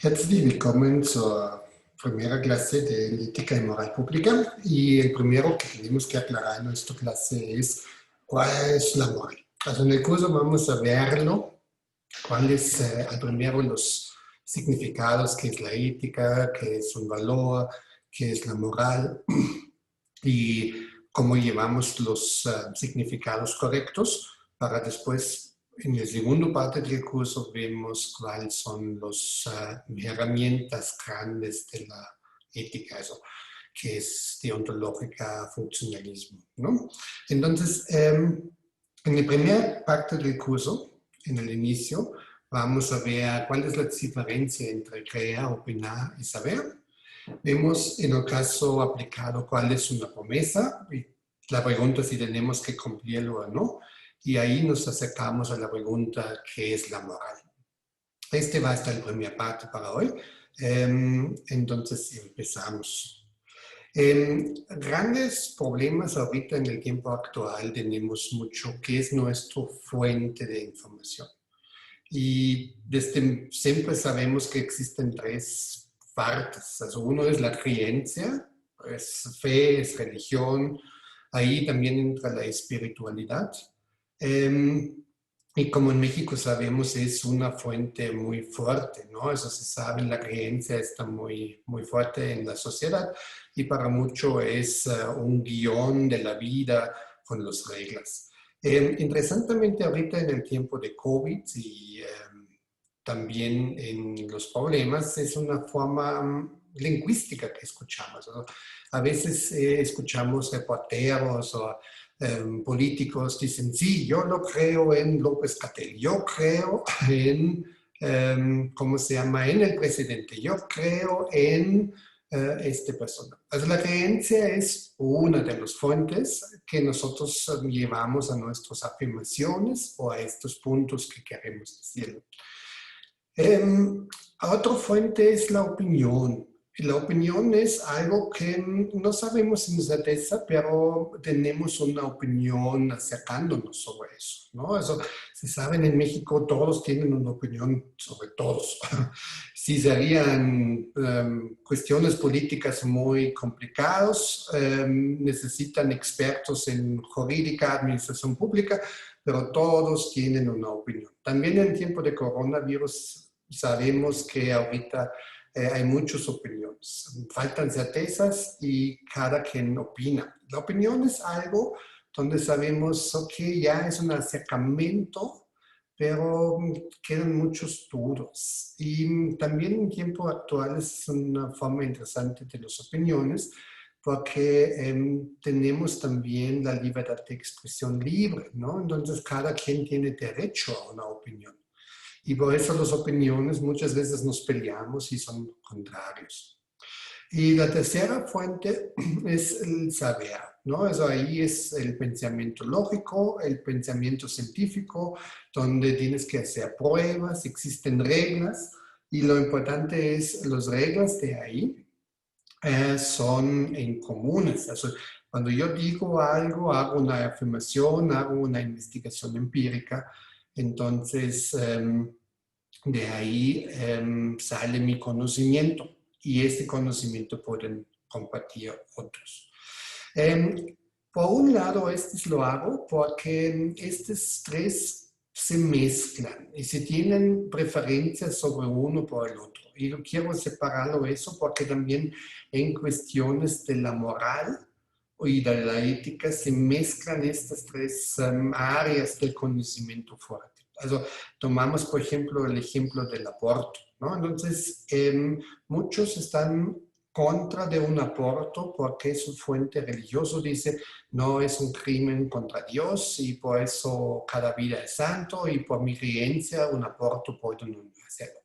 Herzlich willkommen zur primera clase de Ética y Moral Pública. Y el primero que tenemos que aclarar en nuestra clase es cuál es la moral. En el curso vamos a verlo, cuáles al primero los significados, qué es la ética, qué es un valor, qué es la moral y cómo llevamos los significados correctos para después en la segunda parte del curso vemos cuáles son las herramientas grandes de la ética, que es deontológica, funcionalismo, ¿no? Entonces, en la primera parte del curso, en el inicio, vamos a ver cuál es la diferencia entre creer, opinar y saber. Vemos en el caso aplicado cuál es una promesa y la pregunta si tenemos que cumplirlo o no. Y ahí nos acercamos a la pregunta ¿qué es la moral? Este va a estar la primera parte para hoy. Entonces empezamos. Grandes problemas ahorita en el tiempo actual tenemos mucho que es nuestra fuente de información. Y desde siempre sabemos que existen tres partes. Uno es la creencia, es fe, es religión. Ahí también entra la espiritualidad. Y como en México sabemos, es una fuente muy fuerte, ¿no? Eso se sabe, la creencia está muy, muy fuerte en la sociedad y para muchos es un guión de la vida con las reglas. Interesantemente, ahorita en el tiempo de COVID y también en los problemas, es una forma lingüística que escuchamos, ¿no? A veces escuchamos reporteros o políticos dicen, sí, yo lo creo en López Gatell, yo creo en, ¿cómo se llama?, en el presidente, yo creo en esta persona. La creencia es una de las fuentes que nosotros llevamos a nuestras afirmaciones o a estos puntos que queremos decir. Otra fuente es la opinión. La opinión es algo que no sabemos sin certeza, pero tenemos una opinión acercándonos sobre eso, ¿no? Eso se sabe en México, todos tienen una opinión sobre todos. Si serían cuestiones políticas muy complicadas, necesitan expertos en jurídica, administración pública, pero todos tienen una opinión. También en tiempo de coronavirus sabemos que ahorita hay muchas opiniones, faltan certezas y cada quien opina. La opinión es algo donde sabemos que ya es un acercamiento, pero quedan muchos dudos. Y también en tiempo actual es una forma interesante de las opiniones, porque tenemos también la libertad de expresión libre, ¿no? Entonces cada quien tiene derecho a una opinión. Y por eso las opiniones muchas veces nos peleamos y son contrarios. Y la tercera fuente es el saber, ¿no? Eso ahí es el pensamiento lógico, el pensamiento científico, donde tienes que hacer pruebas, existen reglas, y lo importante es las reglas de ahí son en comunes. Cuando yo digo algo, hago una afirmación, hago una investigación empírica, entonces de ahí sale mi conocimiento y este conocimiento pueden compartir otros. Em, por un lado, lo hago porque estos tres se mezclan y se tienen preferencias sobre uno por el otro. Y yo quiero separarlo eso porque también en cuestiones de la moral y de la ética se mezclan estas tres áreas del conocimiento fuerte. Tomamos, por ejemplo, el ejemplo del aborto, ¿no? Entonces, muchos están contra de un aborto porque su fuente religiosa dice no es un crimen contra Dios y por eso cada vida es santo y por mi creencia un aborto puedo no hacerlo.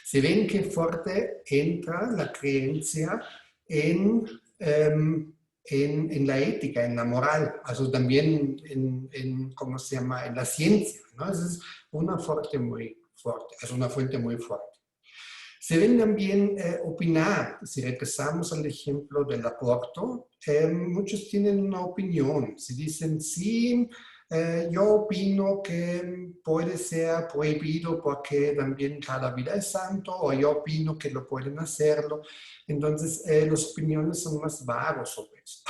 Se ven que fuerte entra la creencia en, en la ética, en la moral, también ¿cómo se llama?, en la ciencia, ¿no? Esa es una fuente muy fuerte, es una fuente muy fuerte. Se ven también opinar, si regresamos al ejemplo del aborto, muchos tienen una opinión, si dicen sí, Yo opino que puede ser prohibido porque también cada vida es santo, o yo opino que lo pueden hacerlo. Entonces, las opiniones son más vagos sobre eso.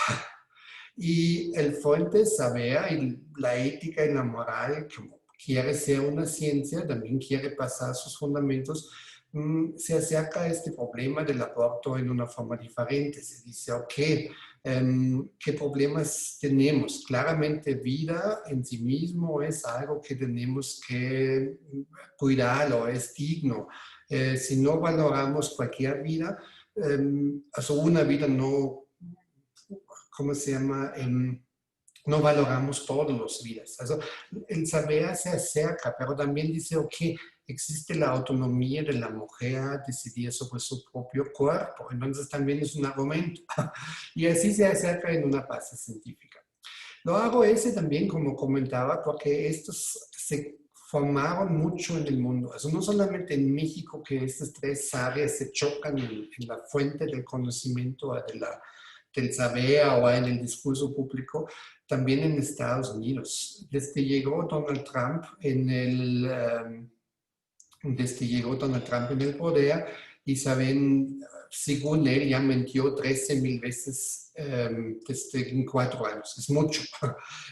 Y el fuerte saber y la ética y la moral, como quiere ser una ciencia, también quiere pasar sus fundamentos, se acerca a este problema del aborto en una forma diferente. Se dice, ok, ¿qué problemas tenemos? Claramente vida en sí mismo es algo que tenemos que cuidarlo, es digno. Si no valoramos cualquier vida, una vida no, ¿cómo se llama? No valoramos todas las vidas. El saber se acerca, pero también dice, ok, existe la autonomía de la mujer a decidir sobre su propio cuerpo. Entonces también es un argumento. Y así se acerca en una base científica. Lo hago ese también, como comentaba, porque estos se formaron mucho en el mundo. No solamente en México, que estas tres áreas se chocan en la fuente del conocimiento del saber o en el discurso público, también en Estados Unidos. Desde llegó Donald Trump en el poder y saben, según él, ya mintió 13,000 veces desde en 4 años. Es mucho.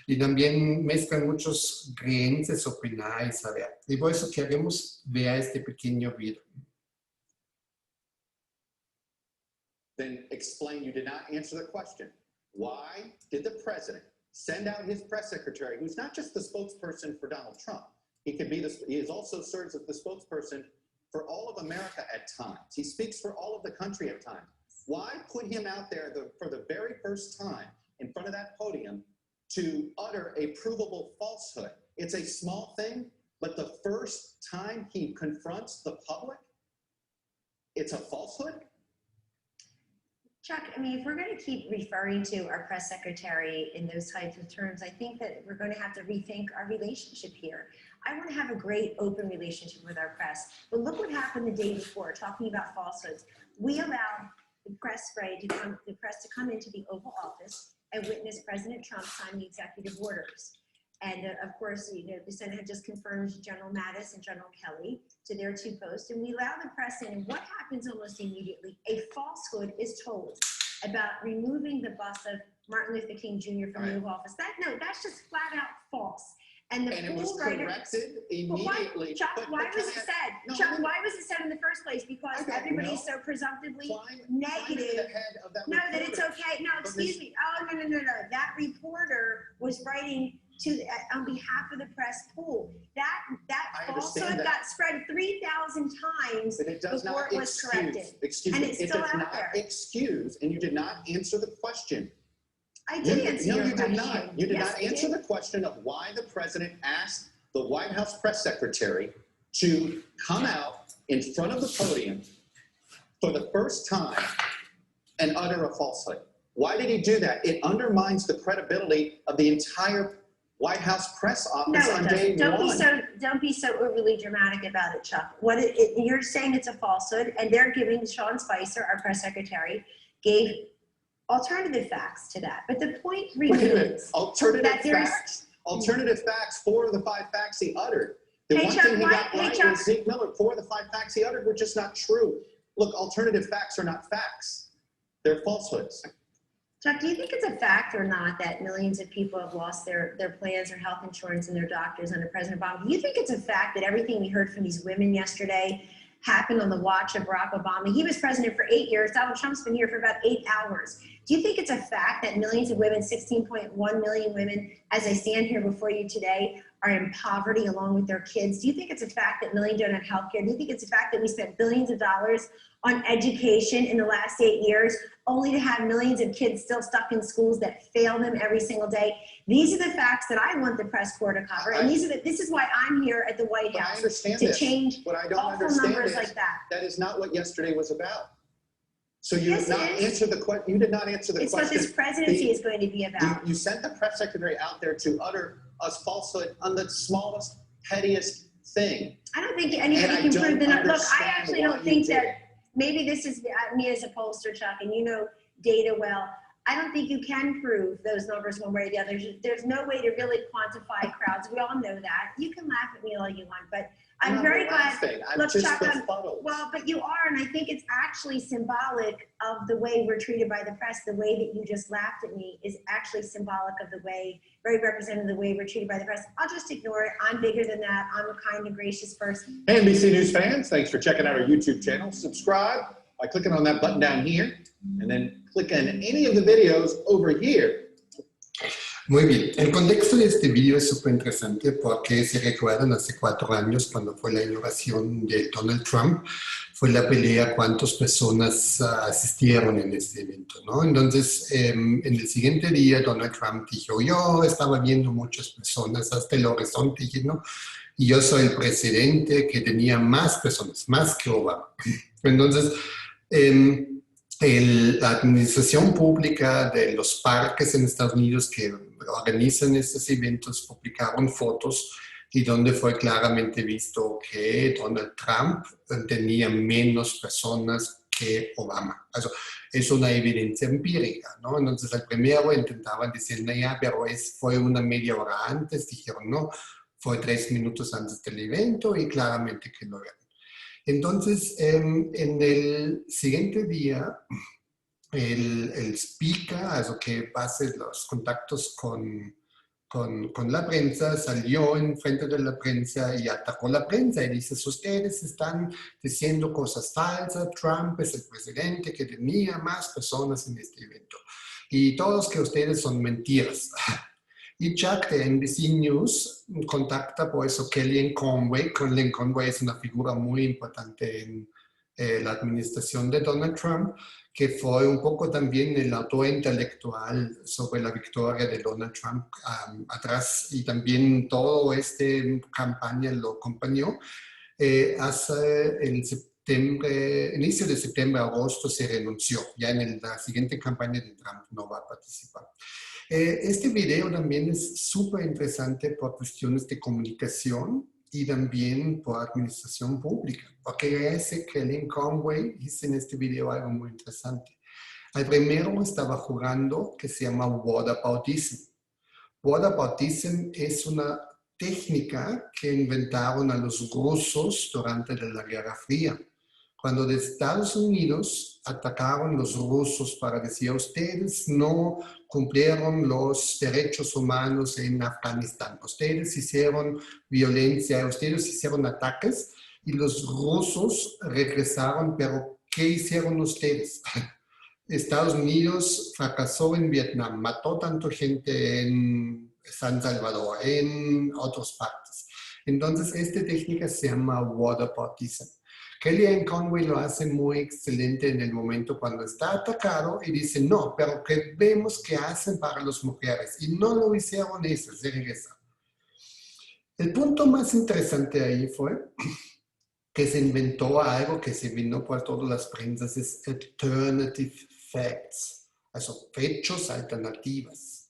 Y también mezclan muchos creencias, opinar y saber. Y por eso queremos ver este pequeño video. Then explain you did not answer the question. Why did the president send out his press secretary, who's not just the spokesperson for Donald Trump? He is also serves as the spokesperson for all of America at times. He speaks for all of the country at times. Why put him out there for the very first time in front of that podium to utter a provable falsehood? It's a small thing, but the first time he confronts the public, it's a falsehood? Chuck, I mean, if we're going to keep referring to our press secretary in those types of terms, I think that we're going to have to rethink our relationship here. I want to have a great open relationship with our press, but look what happened the day before, talking about falsehoods. We allowed the press to come into the Oval Office and witness President Trump sign the executive orders. And of course, the Senate had just confirmed General Mattis and General Kelly to their 2 posts, and we allow the press in. And what happens almost immediately? A falsehood is told about removing the bust of Martin Luther King Jr. from the Oval Office. That's just flat out false. And it was corrected immediately. Chuck, why was it said? Chuck, why was it said in the first place? Because everybody's so presumptively negative. That it's okay. No, excuse me. Oh, no. That reporter was writing on behalf of the press pool. That falsehood got spread 3,000 times before it was corrected. Excuse me. It does not excuse, and you did not answer the question. I did answer your question. No, you did not. You did not answer the question of why the president asked the White House press secretary to come out in front of the podium for the first time and utter a falsehood. Why did he do that? It undermines the credibility of the entire White House press office on day one. Don't be so overly dramatic about it, Chuck. You're saying it's a falsehood, and they're giving Sean Spicer, our press secretary, gave alternative facts to that. But the point remains alternative facts, 4 of the 5 facts he uttered. The one thing he got right was Zeke Miller. 4 of the 5 facts he uttered were just not true. Look, alternative facts are not facts. They're falsehoods. Chuck, do you think it's a fact or not that millions of people have lost their plans, their health insurance, and their doctors under President Obama? Do you think it's a fact that everything we heard from these women yesterday happened on the watch of Barack Obama? He was president for 8 years. Donald Trump's been here for about 8 hours. Do you think it's a fact that millions of women, 16.1 million women, as I stand here before you today, are in poverty along with their kids? Do you think it's a fact that millions don't have health care? Do you think it's a fact that we spent billions of dollars on education in the last 8 years, only to have millions of kids still stuck in schools that fail them every single day? These are the facts that I want the press corps to cover, and this is why I'm here at the White House to change awful numbers like that. That is not what yesterday was about. So you did not answer the question. You did not answer the question. It's what this presidency is going to be about. You sent the press secretary out there to utter a falsehood on the smallest, pettiest thing. I don't think anything can prove that. Look, I actually don't think that. Maybe this is me as a pollster, Chuck, and you know data well. I don't think you can prove those numbers one way or the other. There's no way to really quantify crowds. We all know that. You can laugh at me all you want, but I'm very glad. I'm just Chuck, befuddled. well, but you are, and I think it's actually symbolic of the way we're treated by the press. The way that you just laughed at me is actually symbolic of the way, very representative of the way we're treated by the press. I'll just ignore it. I'm bigger than that. I'm a kind and gracious person. Hey, NBC News fans, thanks for checking out our YouTube channel. Subscribe by clicking on that button down here, and then click on any of the videos over here. Muy bien, el contexto de este video es súper interesante porque si recuerdan hace 4 años cuando fue la inauguración de Donald Trump, fue la pelea cuántas personas asistieron en este evento, ¿no? Entonces, en el siguiente día Donald Trump dijo, yo estaba viendo muchas personas hasta el horizonte lleno y yo soy el presidente que tenía más personas, más que Obama. Entonces, la administración pública de los parques en Estados Unidos que organizan estos eventos publicaron fotos y donde fue claramente visto que Donald Trump tenía menos personas que Obama. Eso es una evidencia empírica, ¿no? Entonces, al primero intentaban decir, no, ya, pero fue una media hora antes, dijeron, no, fue 3 minutos antes del evento y claramente que no era. Entonces, en el siguiente día, el speaker, also que hace los contactos con la prensa, salió en frente de la prensa y atacó la prensa y dice, ustedes están diciendo cosas falsas, Trump es el presidente que tenía más personas en este evento. Y todos que ustedes son mentiras. Y Chuck de NBC News contacta por eso Kellyanne Conway. Kellyanne Conway es una figura muy importante en la administración de Donald Trump, que fue un poco también el autor intelectual sobre la victoria de Donald Trump atrás, y también toda esta campaña lo acompañó. Hasta el inicio de septiembre, agosto se renunció. Ya en la siguiente campaña de Trump no va a participar. Este video también es súper interesante por cuestiones de comunicación y también por administración pública, porque ese Kellyanne Conway dice en este video algo muy interesante. Al primero estaba jugando que se llama whataboutism. Whataboutism es una técnica que inventaron a los rusos durante la Guerra Fría. Cuando de Estados Unidos atacaron los rusos para decir, ustedes no cumplieron los derechos humanos en Afganistán, ustedes hicieron violencia, ustedes hicieron ataques, y los rusos regresaron, pero ¿qué hicieron ustedes? Estados Unidos fracasó en Vietnam, mató tanta gente en San Salvador, en otras partes. Entonces, esta técnica se llama whataboutism. Kellyanne Conway lo hace muy excelente en el momento cuando está atacado y dice, no, pero que vemos que hacen para las mujeres. Y no lo hicieron eso, se regresa. El punto más interesante ahí fue que se inventó algo que se vino por todas las prensas, es alternative facts, also hechos alternativas.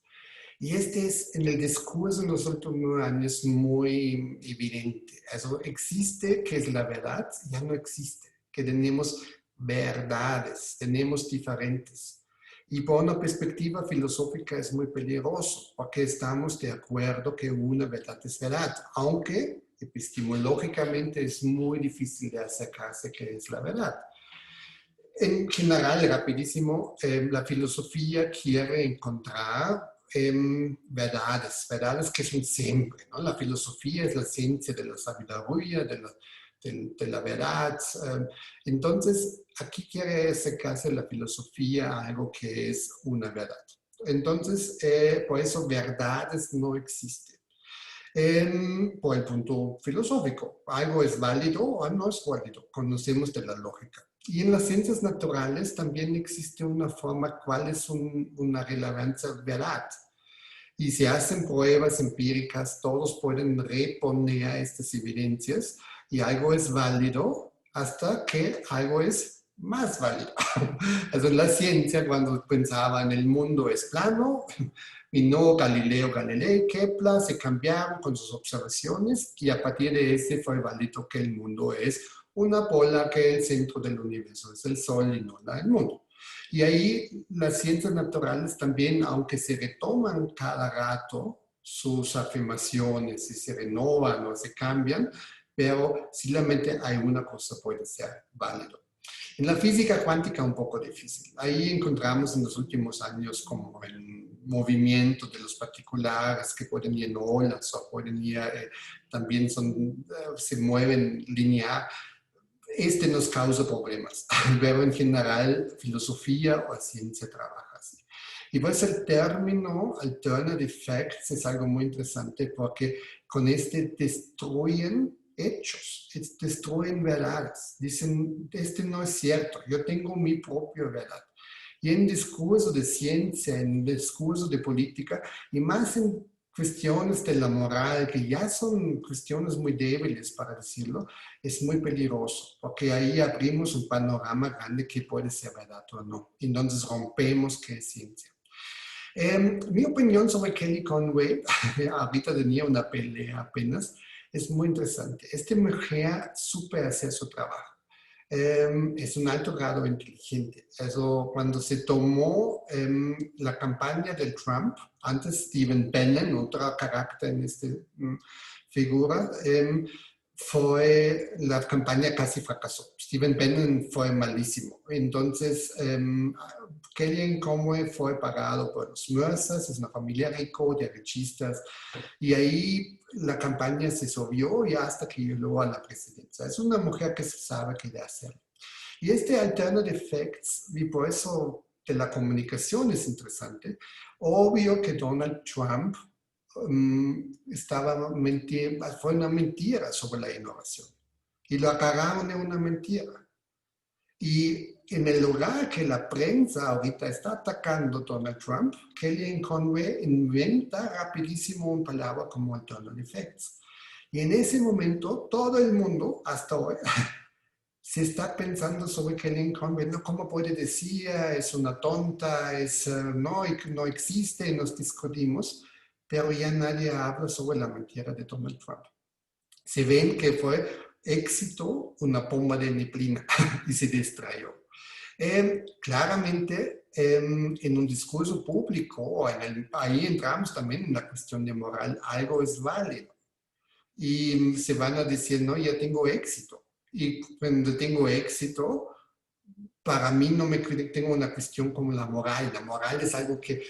Y este es en el discurso en los últimos años muy evidente. Eso existe, que es la verdad, ya no existe. Que tenemos verdades, tenemos diferentes. Y por una perspectiva filosófica es muy peligroso, porque estamos de acuerdo que una verdad es verdad, aunque epistemológicamente es muy difícil de acercarse que es la verdad. En general, rapidísimo, la filosofía quiere encontrar verdades que son siempre, ¿no? La filosofía es la ciencia de la sabiduría, de la verdad. Entonces, aquí quiere acercarse la filosofía a algo que es una verdad. Entonces, por eso verdades no existen. Por el punto filosófico, algo es válido o no es válido, conocemos de la lógica. Y en las ciencias naturales también existe una forma, cuál es una relevancia verdad. Y se hacen pruebas empíricas, todos pueden reponer estas evidencias y algo es válido hasta que algo es más válido. Eso en la ciencia, cuando pensaban el mundo es plano, vino Galileo Galilei, Kepler, se cambiaron con sus observaciones y a partir de ese fue válido que el mundo es una bola, que el centro del universo es el Sol y no el mundo. Y ahí las ciencias naturales también, aunque se retoman cada rato sus afirmaciones y se renovan o se cambian, pero solamente hay una cosa puede ser válido. En la física cuántica un poco difícil. Ahí encontramos en los últimos años como el movimiento de los particulares que pueden ir en olas o pueden ir, también se mueven lineal. Este nos causa problemas, pero en general filosofía o ciencia trabaja así. Y pues el término alternative facts es algo muy interesante porque con este destruyen hechos, destruyen verdades. Dicen, este no es cierto, yo tengo mi propia verdad. Y en discurso de ciencia, en discurso de política, y más en cuestiones de la moral, que ya son cuestiones muy débiles, para decirlo, es muy peligroso, porque ahí abrimos un panorama grande que puede ser verdad o no. Entonces rompemos qué es ciencia. Mi opinión sobre Kelly Conway, ahorita tenía una pelea apenas, es muy interesante. Esta mujer supe hacer su trabajo. Es un alto grado inteligente. Eso, cuando se tomó la campaña del Trump, antes Stephen Bannon, otro carácter en esta figura, la campaña casi fracasó. Stephen Bannon fue malísimo. Entonces, Kellyanne Conway fue pagado por los Mercers, es una familia rico, de rechistas, y ahí la campaña se subió y hasta que llegó a la presidencia. Es una mujer que se sabe qué hacer. Y este alternative facts, y por eso de la comunicación es interesante, obvio que Donald Trump fue una mentira sobre la innovación. Y lo agarraron en una mentira. Y en el lugar que la prensa ahorita está atacando a Donald Trump, Kellyanne Conway inventa rapidísimo una palabra como alternative facts. Y en ese momento todo el mundo, hasta hoy, se está pensando sobre Kellyanne Conway, ¿no? ¿Cómo puede decir? Es una tonta, no existe, nos discutimos, pero ya nadie habla sobre la mentira de Donald Trump. Se ven que fue éxito una bomba de neblina y se distrayó. Claramente, en un discurso público, ahí entramos también en la cuestión de moral, algo es válido. Y se van a decir, no, ya tengo éxito. Y cuando tengo éxito, para mí no tengo una cuestión como la moral. La moral es algo que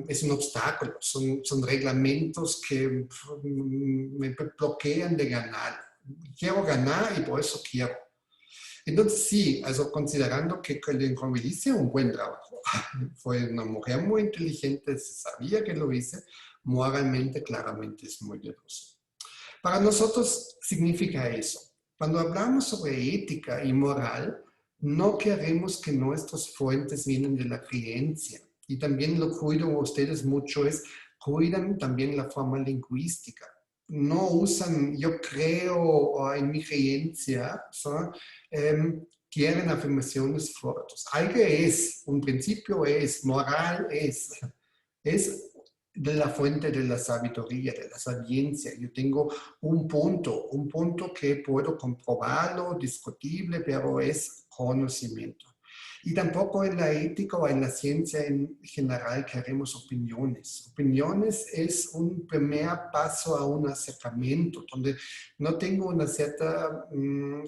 es un obstáculo, son reglamentos que me bloquean de ganar. Quiero ganar y por eso quiero. Entonces sí, considerando que Kellyanne Conway hizo un buen trabajo, fue una mujer muy inteligente, se sabía que lo hice, moralmente claramente es muy dudoso. Para nosotros significa eso. Cuando hablamos sobre ética y moral, no queremos que nuestras fuentes vienen de la creencia. Y también lo cuido ustedes mucho, cuidan también la forma lingüística. No usan, yo creo, en mi creencia, quieren afirmaciones fuertes. Algo es, un principio es, moral es de la fuente de la sabiduría, de la sapiencia. Yo tengo un punto que puedo comprobarlo, discutible, pero es conocimiento. Y tampoco en la ética o en la ciencia en general queremos opiniones. Opiniones es un primer paso a un acercamiento, donde no tengo una cierta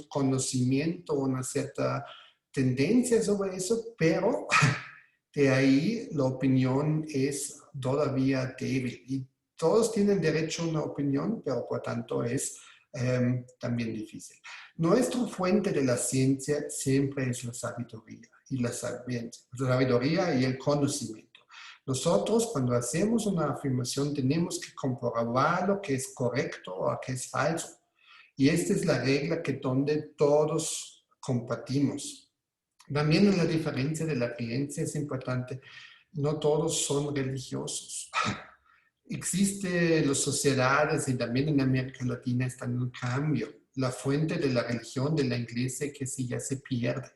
conocimiento, una cierta tendencia sobre eso, pero de ahí la opinión es todavía débil. Y todos tienen derecho a una opinión, pero por tanto es también difícil. Nuestra fuente de la ciencia siempre es la sabiduría y la sabiduría y el conocimiento. Nosotros cuando hacemos una afirmación tenemos que comprobar lo que es correcto o que es falso. Y esta es la regla que donde todos compartimos. También en la diferencia de la creencia es importante, no todos son religiosos. Existen las sociedades y también en América Latina están en cambio. La fuente de la religión de la iglesia que sí ya se pierde.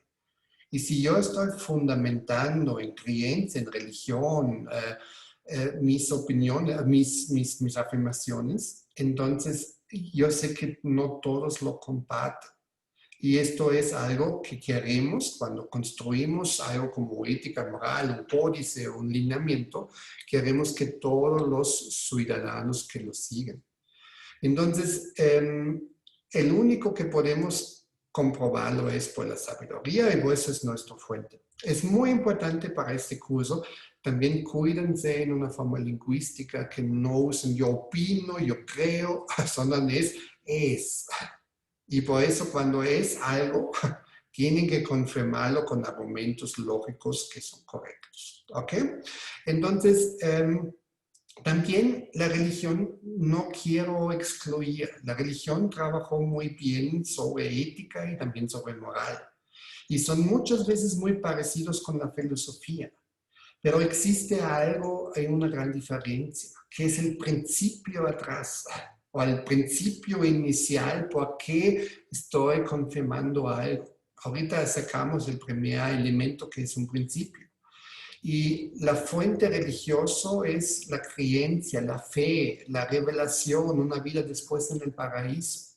Y si yo estoy fundamentando en creencia, en religión, mis opiniones, mis afirmaciones, entonces yo sé que no todos lo comparten. Y esto es algo que queremos cuando construimos algo como ética moral, un códice o un lineamiento, queremos que todos los ciudadanos que lo sigan. Entonces, el único que podemos comprobarlo es por la sabiduría y pues es nuestra fuente. Es muy importante para este curso, también cuídense en una forma lingüística que no usen yo opino, yo creo, sondern es. Y por eso cuando es algo, tienen que confirmarlo con argumentos lógicos que son correctos. ¿Ok? Entonces, también la religión no quiero excluir. La religión trabajó muy bien sobre ética y también sobre moral. Y son muchas veces muy parecidos con la filosofía. Pero existe algo, hay una gran diferencia, que es el principio atrás o el principio inicial, por qué estoy confirmando algo. Ahorita sacamos el primer elemento que es un principio. Y la fuente religiosa es la creencia, la fe, la revelación, una vida después en el paraíso.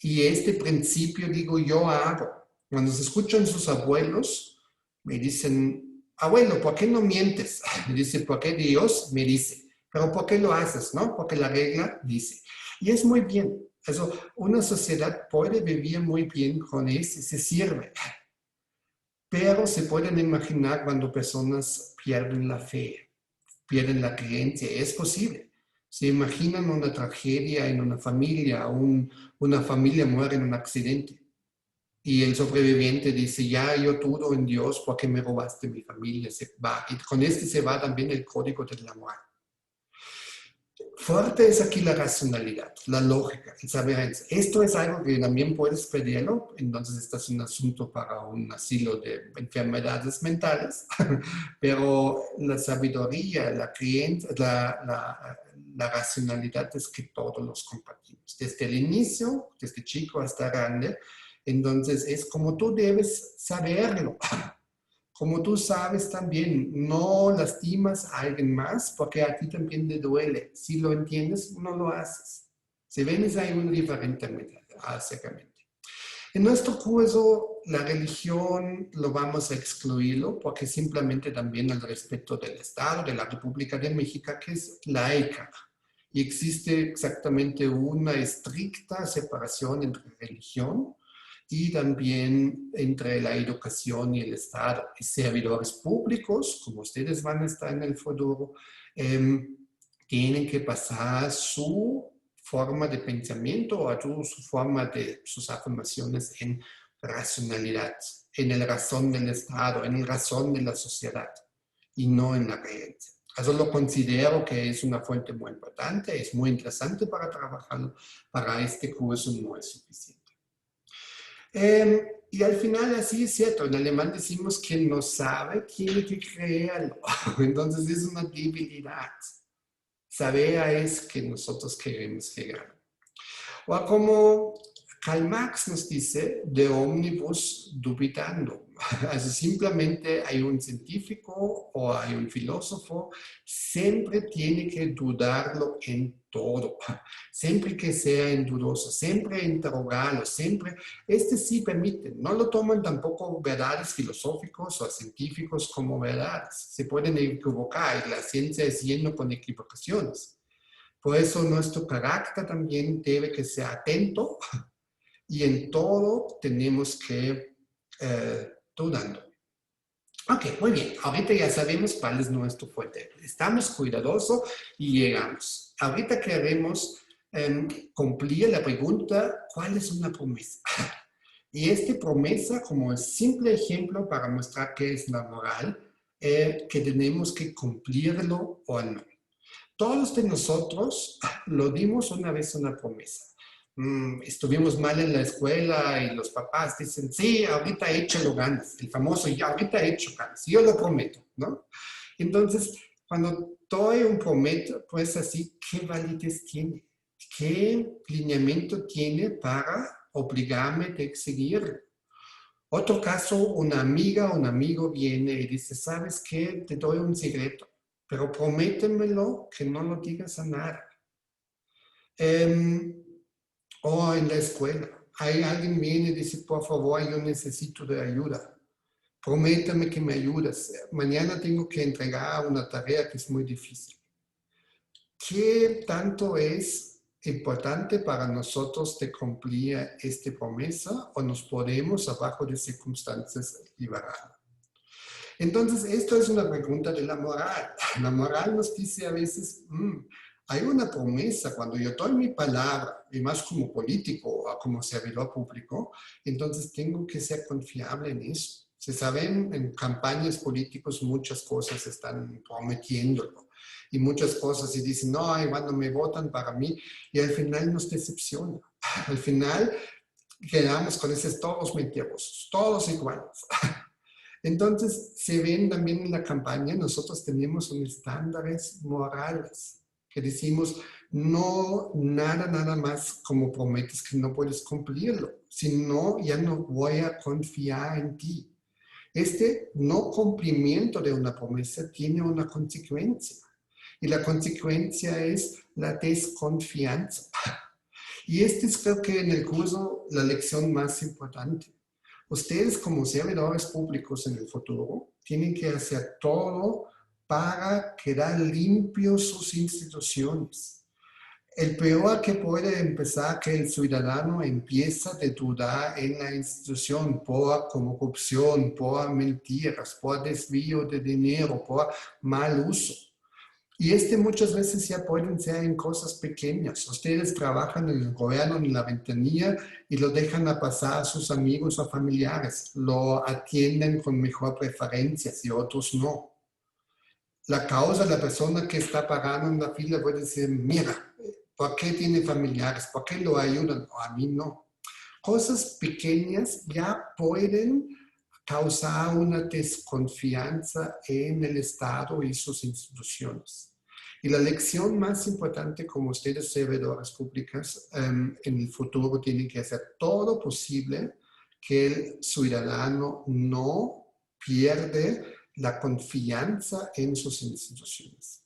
Y este principio, digo, yo hago. Cuando se escuchan sus abuelos, me dicen, abuelo, ¿por qué no mientes? Me dice, ¿por qué Dios? Me dice, pero ¿por qué lo haces? ¿No? Porque la regla dice. Y es muy bien. Eso, una sociedad puede vivir muy bien con eso, se sirve. Pero se pueden imaginar cuando personas pierden la fe, pierden la creencia. Es posible. Se imaginan una tragedia en una familia, una familia muere en un accidente y el sobreviviente dice, ya yo dudo en Dios porque me robaste mi familia, se va. Y con este se va también el código de la moral. Fuerte es aquí la racionalidad, la lógica, el saber. Esto es algo que también puedes pedirlo, entonces este es un asunto para un asilo de enfermedades mentales, pero la sabiduría, la creencia, la racionalidad es que todos los compartimos, desde el inicio, desde chico hasta grande, entonces es como tú debes saberlo. Como tú sabes también, no lastimas a alguien más porque a ti también te duele. Si lo entiendes, no lo haces. Si ven, hay una diferente acercamiento. En nuestro curso, la religión lo vamos a excluirlo porque simplemente también el respeto del Estado, de la República de México, que es laica. Y existe exactamente una estricta separación entre religión y también entre la educación y el Estado. Y servidores públicos, como ustedes van a estar en el futuro, tienen que pasar su forma de pensamiento o su forma de sus afirmaciones en racionalidad, en el razón del Estado, en el razón de la sociedad y no en la creencia. Eso lo considero que es una fuente muy importante, es muy interesante para trabajarlo. Para este curso no es suficiente. Y al final, así es cierto, en alemán decimos que no sabe, tiene que creerlo. Entonces es una debilidad. Saber es que nosotros queremos llegar. O como Karl Marx nos dice, de omnibus dubitando. Also simplemente hay un científico o hay un filósofo, siempre tiene que dudarlo en todo, siempre que sea en dudoso, siempre interrogarlo, siempre, este sí permite, no lo toman tampoco verdades filosóficos o científicos como verdades, se pueden equivocar y la ciencia es lleno con equivocaciones. Por eso nuestro carácter también debe que ser atento y en todo tenemos que dudando. Ok, muy bien. Ahorita ya sabemos cuál es nuestro fuerte. Estamos cuidadosos y llegamos. Ahorita queremos cumplir la pregunta, ¿cuál es una promesa? Y esta promesa, como simple ejemplo para mostrar qué es la moral, que tenemos que cumplirlo o no. Todos de nosotros lo dimos una vez una promesa. Estuvimos mal en la escuela y los papás dicen, sí, ahorita échalo ganas, el famoso, ya ahorita hecho ganas, yo lo prometo, ¿no? Entonces, cuando doy un prometo, pues así, ¿qué validez tiene? ¿Qué lineamiento tiene para obligarme a seguir? Otro caso, una amiga o un amigo viene y dice, ¿sabes qué? Te doy un secreto, pero prométemelo que no lo digas a nadie. O en la escuela. hay alguien viene y dice, por favor, yo necesito de ayuda. Prométame que me ayudas. Mañana tengo que entregar una tarea que es muy difícil. ¿Qué tanto es importante para nosotros de cumplir esta promesa o nos podemos, abajo de circunstancias, liberar? Entonces, esto es una pregunta de la moral. La moral nos dice a veces, hay una promesa, cuando yo doy mi palabra, y más como político o como servidor público, entonces tengo que ser confiable en eso. Se saben, en campañas políticas muchas cosas están prometiéndolo y muchas cosas y dicen, no, cuando me votan para mí, y al final nos decepciona. Al final quedamos con esos todos mentirosos, todos iguales. Entonces, se ven también en la campaña, nosotros tenemos unos estándares morales que decimos, no, nada más como prometes que no puedes cumplirlo, si no, ya no voy a confiar en ti. Este no cumplimiento de una promesa tiene una consecuencia y la consecuencia es la desconfianza. Y este es, creo que en el curso, la lección más importante. Ustedes como servidores públicos en el futuro tienen que hacer todo para quedar limpios sus instituciones. El peor que puede empezar que el ciudadano empieza a dudar en la institución por corrupción, por mentiras, por desvío de dinero, por mal uso. Y muchas veces ya pueden ser en cosas pequeñas. Ustedes trabajan en el gobierno, en la ventanilla, y lo dejan a pasar a sus amigos o familiares. Lo atienden con mejor preferencia y otros no. La causa, la persona que está pagando en la fila puede decir, mira, ¿por qué tiene familiares? ¿Por qué lo ayudan? O a mí no. Cosas pequeñas ya pueden causar una desconfianza en el Estado y sus instituciones. Y la lección más importante, como ustedes servidores públicos, en el futuro tienen que hacer todo posible que el ciudadano no pierde la confianza en sus instituciones.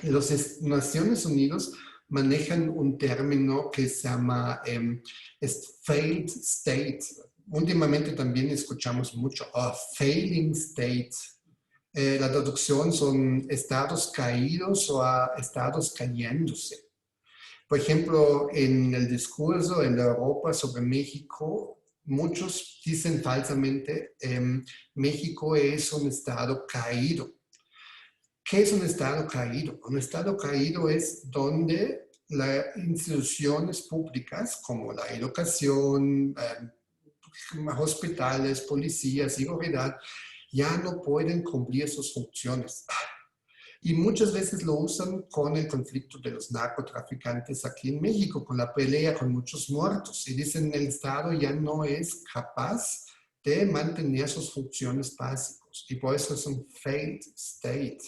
Las Naciones Unidas manejan un término que se llama failed state. Últimamente también escuchamos mucho failing state. La traducción son estados caídos o estados cayéndose. Por ejemplo, en el discurso en Europa sobre México, muchos dicen falsamente México es un estado caído. ¿Qué es un estado caído? Un estado caído es donde las instituciones públicas como la educación, hospitales, policías, seguridad, ya no pueden cumplir sus funciones. Y muchas veces lo usan con el conflicto de los narcotraficantes aquí en México, con la pelea con muchos muertos. Y dicen el Estado ya no es capaz de mantener sus funciones básicas. Y por eso es un failed state.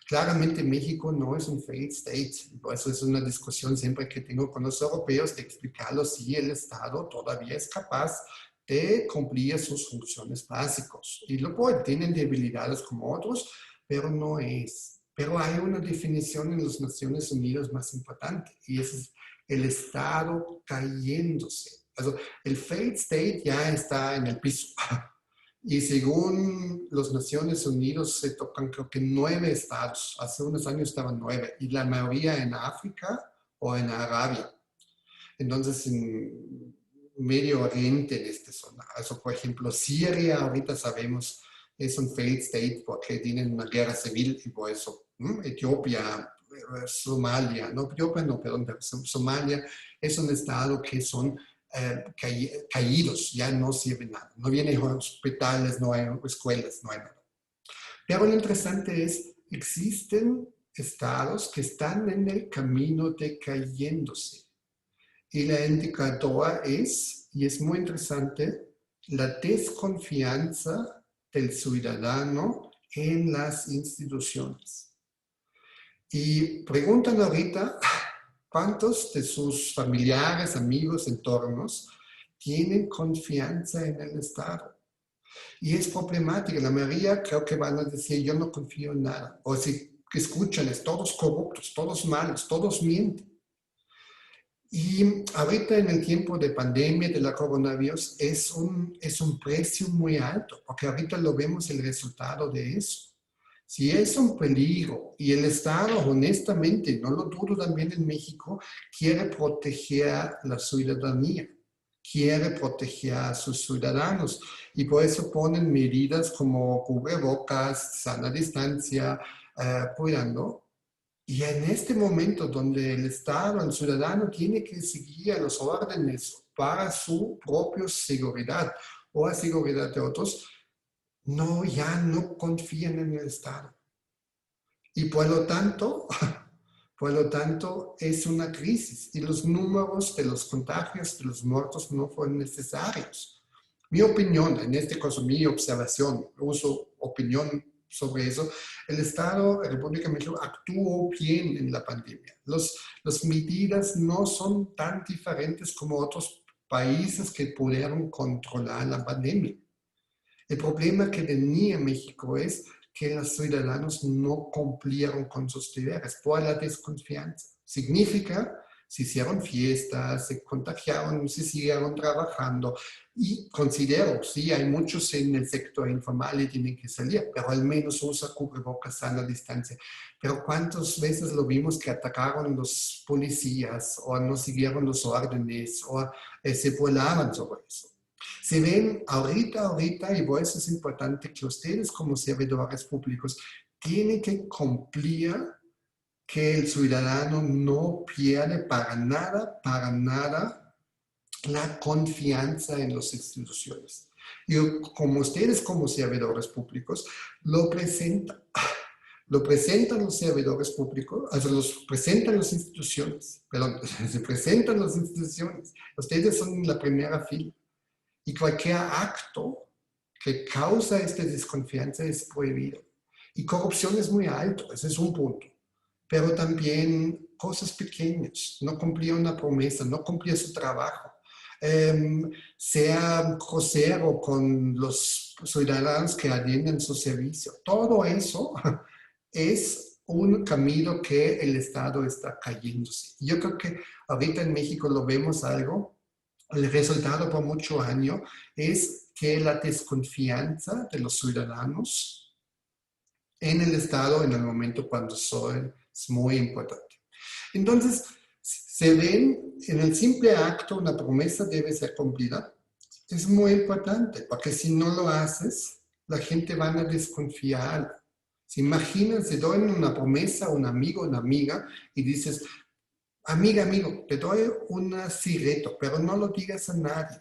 Claramente México no es un failed state, por eso es una discusión siempre que tengo con los europeos de explicarlos si el Estado todavía es capaz de cumplir sus funciones básicas. Y lo pueden, tienen debilidades como otros, pero no es. Pero hay una definición en las Naciones Unidas más importante y es el Estado cayéndose. Also, el failed state ya está en el piso. Y según las Naciones Unidas se tocan creo que 9 estados. Hace unos años estaban 9 y la mayoría en África o en Arabia. Entonces en Medio Oriente en esta zona. Also, por ejemplo, Siria ahorita sabemos es un failed state porque tienen una guerra civil y por eso Etiopía, Somalia, no Etiopía no, perdón, pero Somalia es un estado que son caídos, ya no sirve nada. No vienen hospitales, no hay escuelas, no hay nada. Pero lo interesante es, existen estados que están en el camino de cayéndose. Y la indicadora es, y es muy interesante, la desconfianza del ciudadano en las instituciones. Y preguntan ahorita, ¿cuántos de sus familiares, amigos, entornos tienen confianza en el Estado? Y es problemática. La mayoría creo que van a decir, yo no confío en nada. O si escuchan, es todos corruptos, todos malos, todos mienten. Y ahorita en el tiempo de pandemia de la coronavirus es un precio muy alto, porque ahorita lo vemos el resultado de eso. Si es un peligro y el Estado, honestamente, no lo dudo también en México, quiere proteger a la ciudadanía, quiere proteger a sus ciudadanos y por eso ponen medidas como cubrebocas, sana distancia, cuidando. Y en este momento donde el Estado, el ciudadano tiene que seguir los órdenes para su propia seguridad o la seguridad de otros, no, ya no confían en el Estado. Y por lo tanto, es una crisis y los números de los contagios, de los muertos no fueron necesarios. Mi opinión, en este caso mi observación, uso opinión sobre eso, el Estado de República de México actuó bien en la pandemia. Las medidas no son tan diferentes como otros países que pudieron controlar la pandemia. El problema que tenía México es que los ciudadanos no cumplieron con sus deberes por la desconfianza. Significa, se hicieron fiestas, se contagiaron, se siguieron trabajando y considero, sí, hay muchos en el sector informal y tienen que salir, pero al menos usa cubrebocas, sana distancia. Pero ¿cuántas veces lo vimos que atacaron los policías o no siguieron los órdenes o se volaban sobre eso? Se ven ahorita, y por eso es importante que ustedes como servidores públicos tienen que cumplir que el ciudadano no pierde para nada la confianza en las instituciones. Y como ustedes como servidores públicos lo presentan los servidores públicos, los presentan las instituciones, perdón, se presentan las instituciones. Ustedes son en la primera fila. Y cualquier acto que causa esta desconfianza es prohibido. Y corrupción es muy alto, ese es un punto. Pero también cosas pequeñas, no cumplir una promesa, no cumplir su trabajo, sea grosero con los ciudadanos que atienden su servicio. Todo eso es un camino que el Estado está cayéndose. Yo creo que ahorita en México lo vemos algo. El resultado por mucho año es que la desconfianza de los ciudadanos en el Estado en el momento cuando son es muy importante. Entonces, se ven en el simple acto, una promesa debe ser cumplida. Es muy importante, porque si no lo haces, la gente va a desconfiar. Si imagínense, doy una promesa a un amigo, una amiga, y dices, amigo, te doy una cigarreta, pero no lo digas a nadie.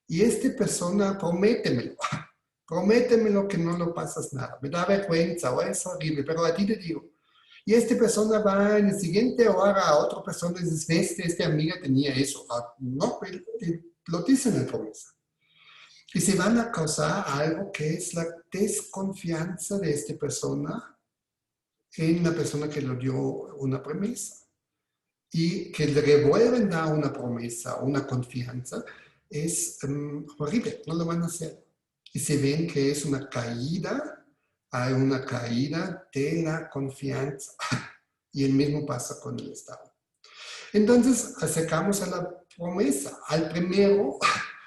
Y esta persona, prométemelo que no lo pasas nada. Me da vergüenza o es horrible, pero a ti te digo. Y esta persona va en la siguiente hora a otra persona y dice, esta amiga tenía eso. No, lo dicen en promesa. Y se van a causar algo que es la desconfianza de esta persona en la persona que le dio una promesa. Y que le revuelven dar una promesa, una confianza, es horrible, no lo van a hacer. Y se ven que es una caída, hay una caída de la confianza. Y el mismo pasa con el Estado. Entonces, acercamos a la promesa. Al primero,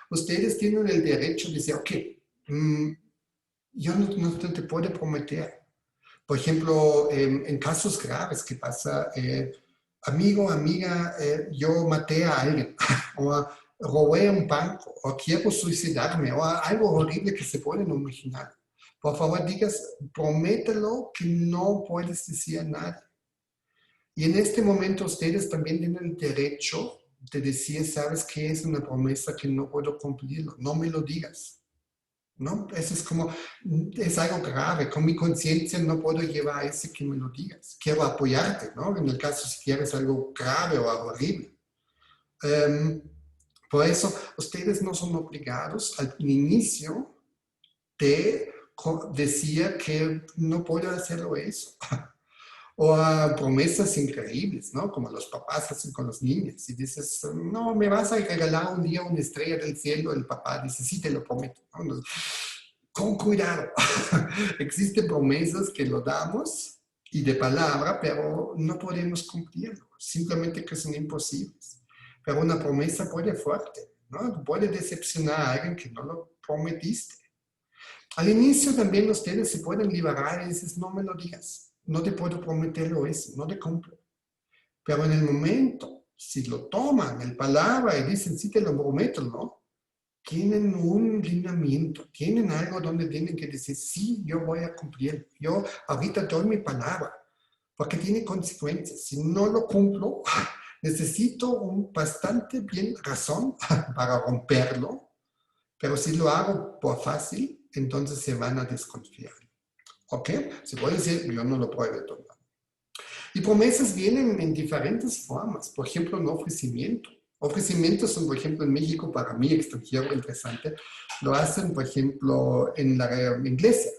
ustedes tienen el derecho de decir, ok, yo no te puedo prometer. Por ejemplo, en casos graves que pasa, amigo, amiga, yo maté a alguien, o robé un banco, o quiero suicidarme, o algo horrible que se pueden imaginar. Por favor, digas, promételo que no puedes decir a nadie. Y en este momento ustedes también tienen el derecho de decir, ¿sabes qué? Es una promesa que no puedo cumplirlo, no me lo digas. ¿No? Eso es como, es algo grave, con mi conciencia no puedo llevar a ese que me lo digas. Quiero apoyarte, ¿no? En el caso si quieres algo grave o algo horrible. Por eso, ustedes no son obligados al inicio de decir que no puedo hacerlo eso. O a promesas increíbles, ¿no? Como los papás hacen con los niños. Y dices, no, me vas a regalar un día una estrella del cielo. El papá dice, sí, te lo prometo. ¿No? Con cuidado. Existen promesas que lo damos y de palabra, pero no podemos cumplirlo. Simplemente que son imposibles. pero una promesa puede fuerte, ¿no? Puede decepcionar a alguien que no lo prometiste. Al inicio también ustedes se pueden liberar y dices, no me lo digas, no te puedo prometerlo eso, no te cumplo. Pero en el momento, si lo toman el palabra y dicen, sí te lo prometo, ¿no? Tienen un lineamiento, tienen algo donde tienen que decir, sí, yo voy a cumplir, yo ahorita doy mi palabra, porque tiene consecuencias. Si no lo cumplo, necesito un bastante bien razón para romperlo, pero si lo hago por fácil, entonces se van a desconfiar. ¿Ok? Se puede decir, yo no lo puedo tomar. Y promesas vienen en diferentes formas. Por ejemplo, un ofrecimiento. Ofrecimientos son, por ejemplo, en México, para mí, extranjero, interesante, lo hacen, por ejemplo, en la iglesia.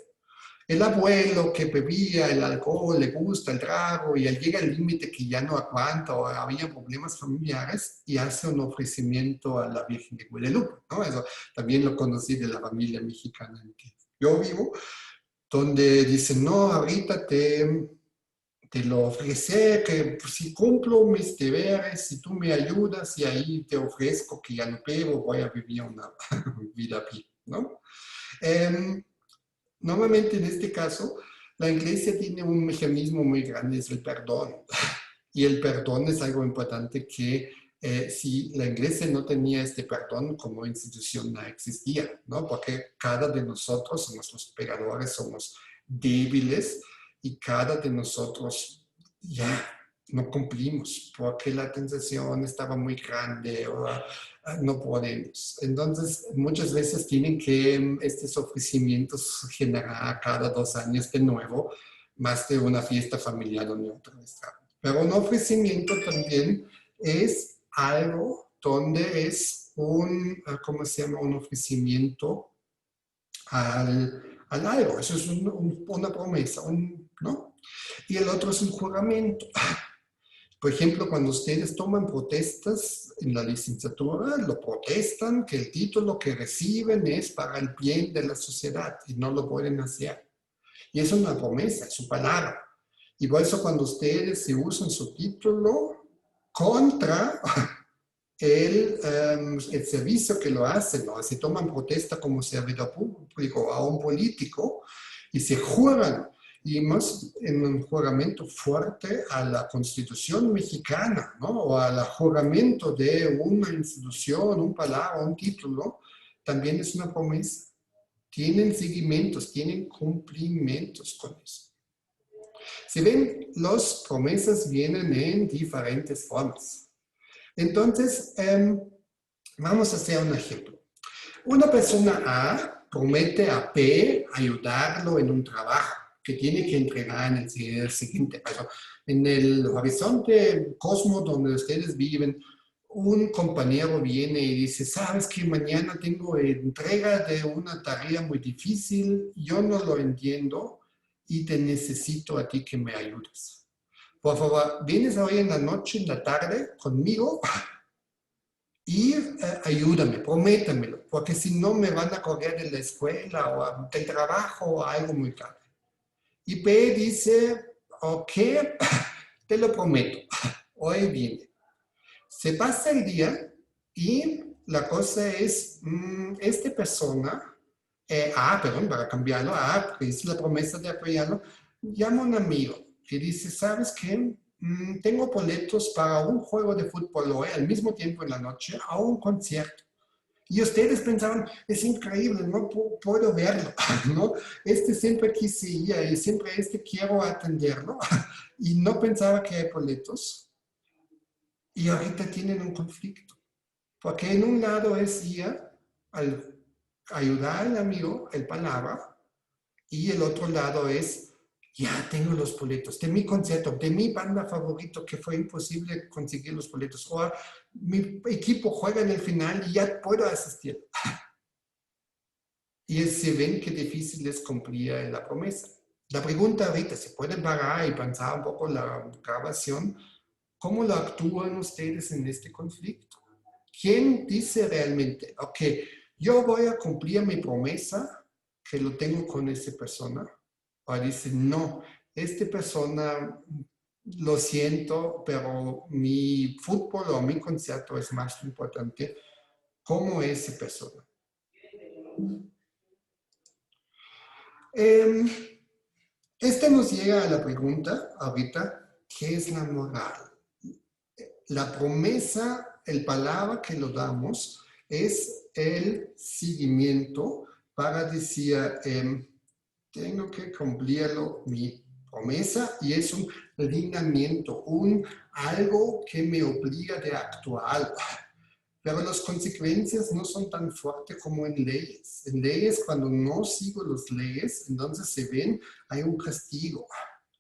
El abuelo que bebía el alcohol, le gusta el trago y llega al límite que ya no aguanta o había problemas familiares y hace un ofrecimiento a la Virgen de Guadalupe, ¿no? Eso también lo conocí de la familia mexicana en que yo vivo, donde dicen, no, ahorita te lo ofreceré, que pues, si cumplo mis deberes, si tú me ayudas y ahí te ofrezco que ya no bebo, voy a vivir una vida bien, ¿no? Eh, Normalmente en este caso, la iglesia tiene un mecanismo muy grande, es el perdón. Y el perdón es algo importante que si la iglesia no tenía este perdón como institución no existía, ¿no? Porque cada de nosotros somos los pecadores, somos débiles y cada de nosotros ya no cumplimos porque la tentación estaba muy grande o no podemos. Entonces, muchas veces tienen que estos ofrecimientos generar cada 2 años de nuevo, más de una fiesta familiar donde otra vez está. Pero un ofrecimiento también es algo donde es un, ¿cómo se llama? Un ofrecimiento al algo. Eso es una promesa, ¿no? Y el otro es un juramento. Por ejemplo, cuando ustedes toman protestas en la licenciatura, lo protestan que el título que reciben es para el bien de la sociedad y no lo pueden hacer. Y es una promesa, es su palabra. Y por eso cuando ustedes se usan su título contra el servicio que lo hacen, ¿no? Se toman protesta como servidor público a un político y se juran, y más en un juramento fuerte a la Constitución mexicana, ¿no? O al juramento de una institución, un palabra, un título, también es una promesa. Tienen seguimientos, tienen cumplimientos con eso. Si ven, las promesas vienen en diferentes formas. Entonces, vamos a hacer un ejemplo. Una persona A promete a P ayudarlo en un trabajo que tiene que entregar en el siguiente paso. En el horizonte cosmos donde ustedes viven, un compañero viene y dice, sabes que mañana tengo entrega de una tarea muy difícil, yo no lo entiendo y te necesito a ti que me ayudes. Por favor, vienes hoy en la noche, en la tarde, conmigo y ayúdame, prométamelo, porque si no me van a correr de la escuela o del trabajo o algo muy tarde. Y P dice, ok, te lo prometo, hoy viene. Se pasa el día y la cosa es, esta persona, perdón, para cambiarlo, es la promesa de apoyarlo, llama a un amigo y dice, ¿sabes qué? Tengo boletos para un juego de fútbol hoy, al mismo tiempo en la noche, a un concierto. Y ustedes pensaban, es increíble, no puedo verlo, ¿no? Este siempre quise ir y siempre quiero atenderlo y no pensaba que hay boletos. Y ahorita tienen un conflicto, porque en un lado es ir al ayudar al amigo, el palabra, y el otro lado es, ya tengo los boletos de mi concierto, de mi banda favorito, que fue imposible conseguir los boletos, o mi equipo juega en el final y ya puedo asistir. Y se ven qué difícil es cumplir la promesa. La pregunta ahorita, se pueden parar y pensar un poco la grabación, ¿cómo lo actúan ustedes en este conflicto? ¿Quién dice realmente, ok, yo voy a cumplir mi promesa que lo tengo con esa persona? O dice, no, esta persona lo siento, pero mi fútbol o mi concierto es más importante como esa persona. Este nos llega a la pregunta ahorita, ¿qué es la moral? La promesa, el palabra que lo damos es el seguimiento para decir, tengo que cumplirlo mi promesa y es un lineamiento, algo que me obliga de actuar. Pero las consecuencias no son tan fuertes como en leyes. En leyes, cuando no sigo las leyes, entonces se ven, hay un castigo.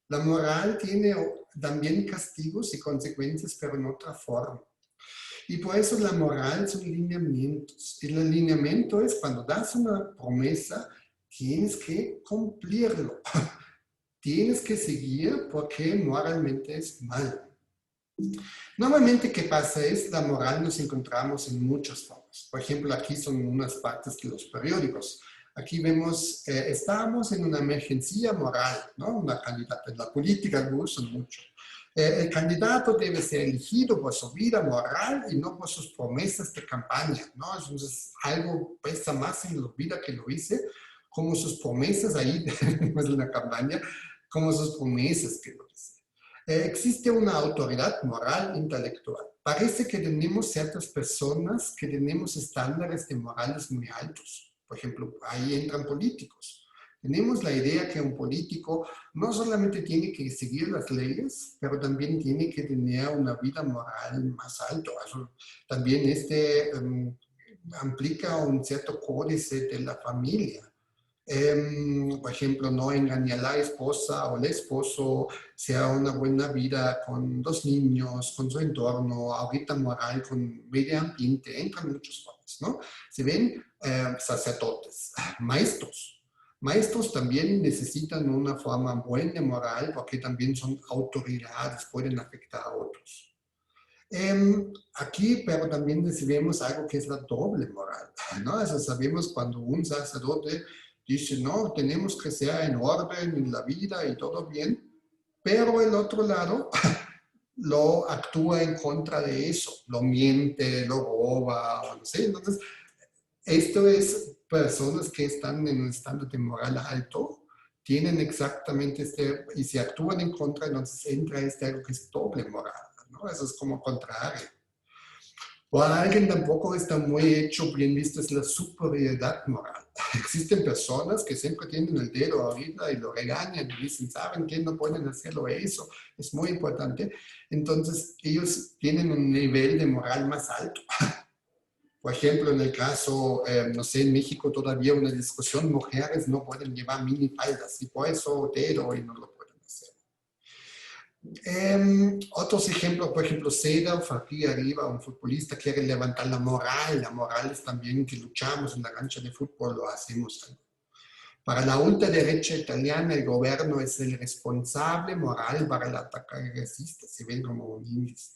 La moral tiene también castigos y consecuencias, pero en otra forma. Y por eso la moral son lineamientos. El alineamiento es cuando das una promesa, tienes que cumplirlo. Tienes que seguir porque moralmente es malo. Normalmente, ¿qué pasa? Es la moral nos encontramos en muchas formas. Por ejemplo, aquí son unas partes de los periódicos. Aquí vemos, estamos en una emergencia moral, ¿no? Una candidata en la política lo usan mucho. El candidato debe ser elegido por su vida moral y no por sus promesas de campaña, ¿no? Entonces, algo pesa más en la vida que lo hice, como sus promesas ahí, después de una campaña, como sus promesas que lo hice. Existe una autoridad moral intelectual. Parece que tenemos ciertas personas que tenemos estándares de morales muy altos. Por ejemplo, ahí entran políticos. Tenemos la idea que un político no solamente tiene que seguir las leyes, pero también tiene que tener una vida moral más alta. También implica un cierto códice de la familia. Por ejemplo, no engañar a la esposa o el esposo, sea una buena vida con los niños, con su entorno, ahorita moral, con medio ambiente, entran muchos cosas, ¿no? Se ven sacerdotes, maestros. Maestros también necesitan una forma buena moral porque también son autoridades, pueden afectar a otros. Aquí, pero también recibimos algo que es la doble moral, ¿no? Eso sabemos cuando un sacerdote dice, no, tenemos que ser en orden en la vida y todo bien, pero el otro lado lo actúa en contra de eso, lo miente, lo roba, o no sé. Entonces, esto es personas que están en un estándar de moral alto, tienen exactamente y si actúan en contra, entonces entra algo que es doble moral, ¿no? Eso es como contrario. O alguien tampoco está muy hecho, bien visto, es la superioridad moral. Existen personas que siempre tienen el dedo ahorita y lo regañan y dicen, ¿saben qué? No pueden hacerlo eso, es muy importante. Entonces, ellos tienen un nivel de moral más alto. Por ejemplo, en el caso, no sé, en México todavía una discusión, mujeres no pueden llevar minifaldas y por eso dedo y no lo pueden hacer. Otros ejemplos, por ejemplo, Seedorf, aquí arriba, un futbolista quiere levantar la moral. La moral es también que luchamos en la cancha de fútbol, lo hacemos. Para la ultraderecha italiana, el gobierno es el responsable moral para el ataque racista, se ven como un índice.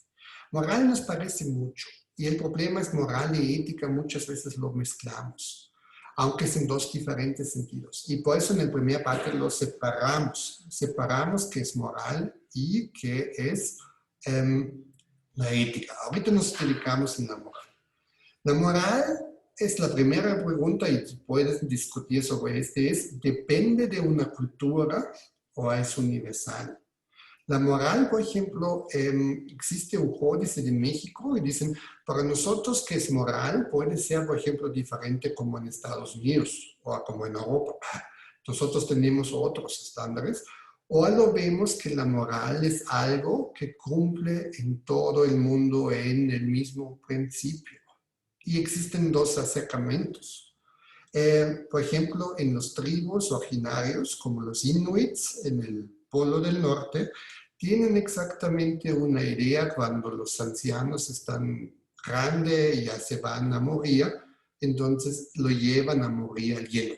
Moral nos parece mucho, y el problema es moral y ética, muchas veces lo mezclamos, aunque es en dos diferentes sentidos. Y por eso en la primera parte lo separamos. Separamos qué es moral y qué es la ética. Ahorita nos dedicamos en la moral. La moral es la primera pregunta y puedes discutir sobre ¿depende de una cultura o es universal? La moral, por ejemplo, existe un códice de México y dicen, para nosotros que es moral puede ser, por ejemplo, diferente como en Estados Unidos o como en Europa. Nosotros tenemos otros estándares. O lo vemos que la moral es algo que cumple en todo el mundo en el mismo principio. Y existen dos acercamientos. Por ejemplo, en los tribus originarios, como los inuits en el Polo del Norte, tienen exactamente una idea cuando los ancianos están grandes y ya se van a morir, entonces lo llevan a morir al hielo.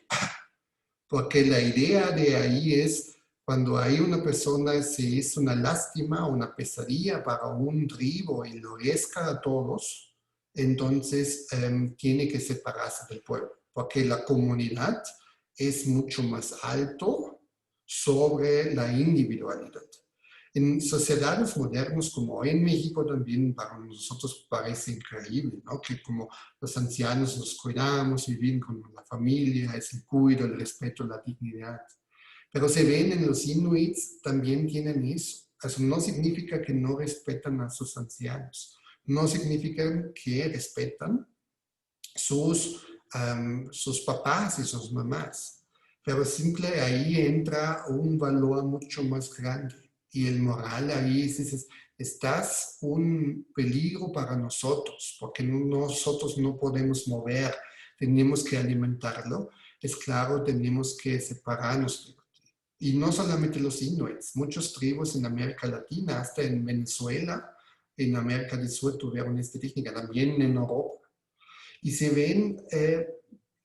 Porque la idea de ahí es cuando hay una persona se hizo una lástima, una pesadilla para un tribu y lo riesga a todos, entonces tiene que separarse del pueblo, porque la comunidad es mucho más alto sobre la individualidad. En sociedades modernas como hoy en México también para nosotros parece increíble, ¿no? Que como los ancianos nos cuidamos, vivir con la familia, es el cuidado, el respeto, la dignidad. Pero se ven en los inuits también tienen eso. Eso no significa que no respetan a sus ancianos, no significa que respetan sus papás y sus mamás. Pero simple ahí entra un valor mucho más grande. Y el moral ahí dices, estás un peligro para nosotros, porque nosotros no podemos mover, tenemos que alimentarlo. Es claro, tenemos que separarnos. Y no solamente los inuits, muchos tribus en América Latina, hasta en Venezuela, en América del Sur tuvieron esta técnica, también en Europa. Y se ven,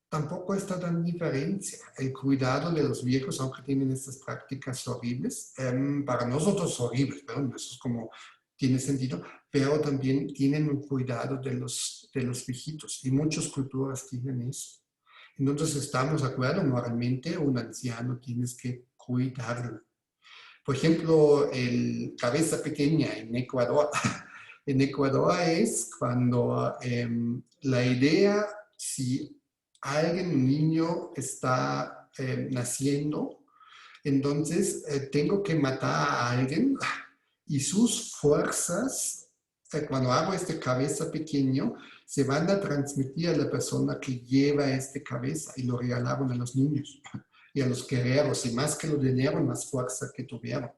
tampoco está tan diferencia. El cuidado de los viejos, aunque tienen estas prácticas horribles, para nosotros horribles, pero eso es como, tiene sentido, pero también tienen un cuidado de los viejitos. Y muchas culturas tienen eso. Entonces estamos de acuerdo, moralmente un anciano tienes que cuidarlo. Por ejemplo, el cabeza pequeña en Ecuador. En Ecuador es cuando la idea, si alguien, un niño, está naciendo, entonces tengo que matar a alguien y sus fuerzas, cuando hago este cabeza pequeño, se van a transmitir a la persona que lleva este cabeza y lo regalaron a los niños y a los guerreros, y más que lo dinero, más fuerza que tuvieron.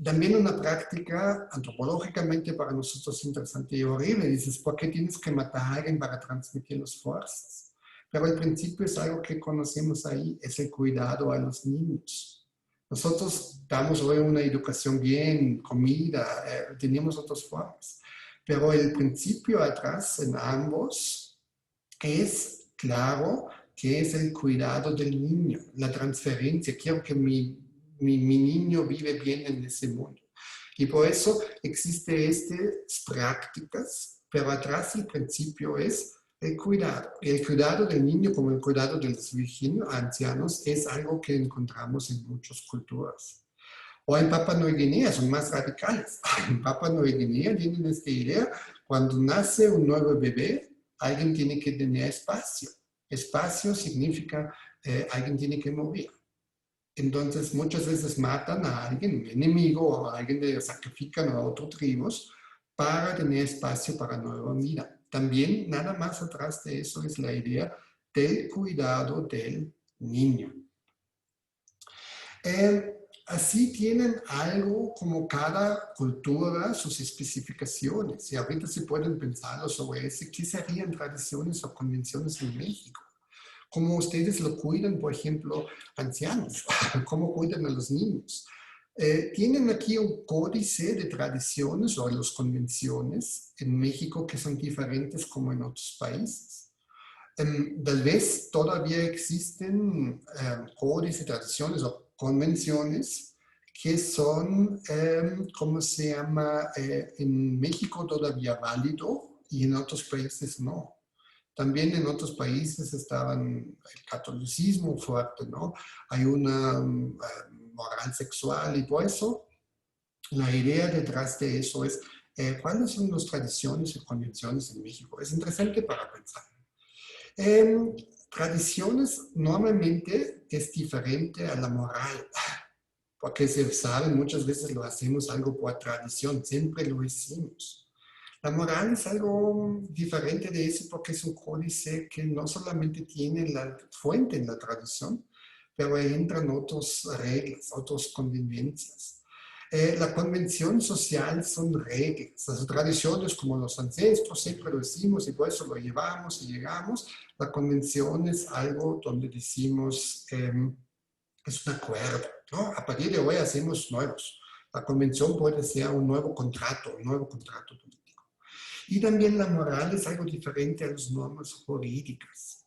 También una práctica antropológicamente para nosotros interesante y horrible. Dices, ¿por qué tienes que matar a alguien para transmitir las fuerzas? Pero el principio es algo que conocemos ahí, es el cuidado a los niños. Nosotros damos hoy una educación bien, comida, tenemos otras formas. Pero el principio atrás en ambos es claro que es el cuidado del niño, la transferencia. Quiero que mi niño vive bien en ese mundo. Y por eso existe estas prácticas, pero atrás el principio es el cuidado. Y el cuidado del niño como el cuidado de los ancianos es algo que encontramos en muchas culturas. O en Papua Nueva Guinea son más radicales. En Papua Nueva Guinea tienen esta idea, cuando nace un nuevo bebé, alguien tiene que tener espacio. Espacio significa alguien tiene que morir. Entonces muchas veces matan a alguien, un enemigo, o a alguien que sacrifican a otros tribus para tener espacio para nueva vida. También nada más atrás de eso es la idea del cuidado del niño. Así tienen algo como cada cultura, sus especificaciones. Y ahorita se pueden pensar sobre eso, ¿qué serían tradiciones o convenciones en México? ¿Cómo ustedes lo cuidan, por ejemplo, ancianos? ¿Cómo cuidan a los niños? Tienen aquí un códice de tradiciones o de las convenciones en México que son diferentes como en otros países. Tal vez todavía existen códices, tradiciones o convenciones que son, ¿cómo se llama? En México todavía válido y en otros países no. También en otros países estaban el catolicismo fuerte, ¿no? Hay una moral sexual y por eso la idea detrás de eso es cuáles son las tradiciones y convenciones en México. Es interesante para pensar. Tradiciones normalmente es diferente a la moral, porque se sabe, muchas veces lo hacemos algo por tradición, siempre lo hicimos. La moral es algo diferente de eso porque es un códice que no solamente tiene la fuente en la tradición, pero entran otras reglas, otras conveniencias. La convención social son reglas, las tradiciones como los ancestros, siempre lo decimos y por eso lo llevamos y llegamos. La convención es algo donde decimos, es un acuerdo, ¿no? A partir de hoy hacemos nuevos. La convención puede ser un nuevo contrato político. Y también la moral es algo diferente a las normas jurídicas.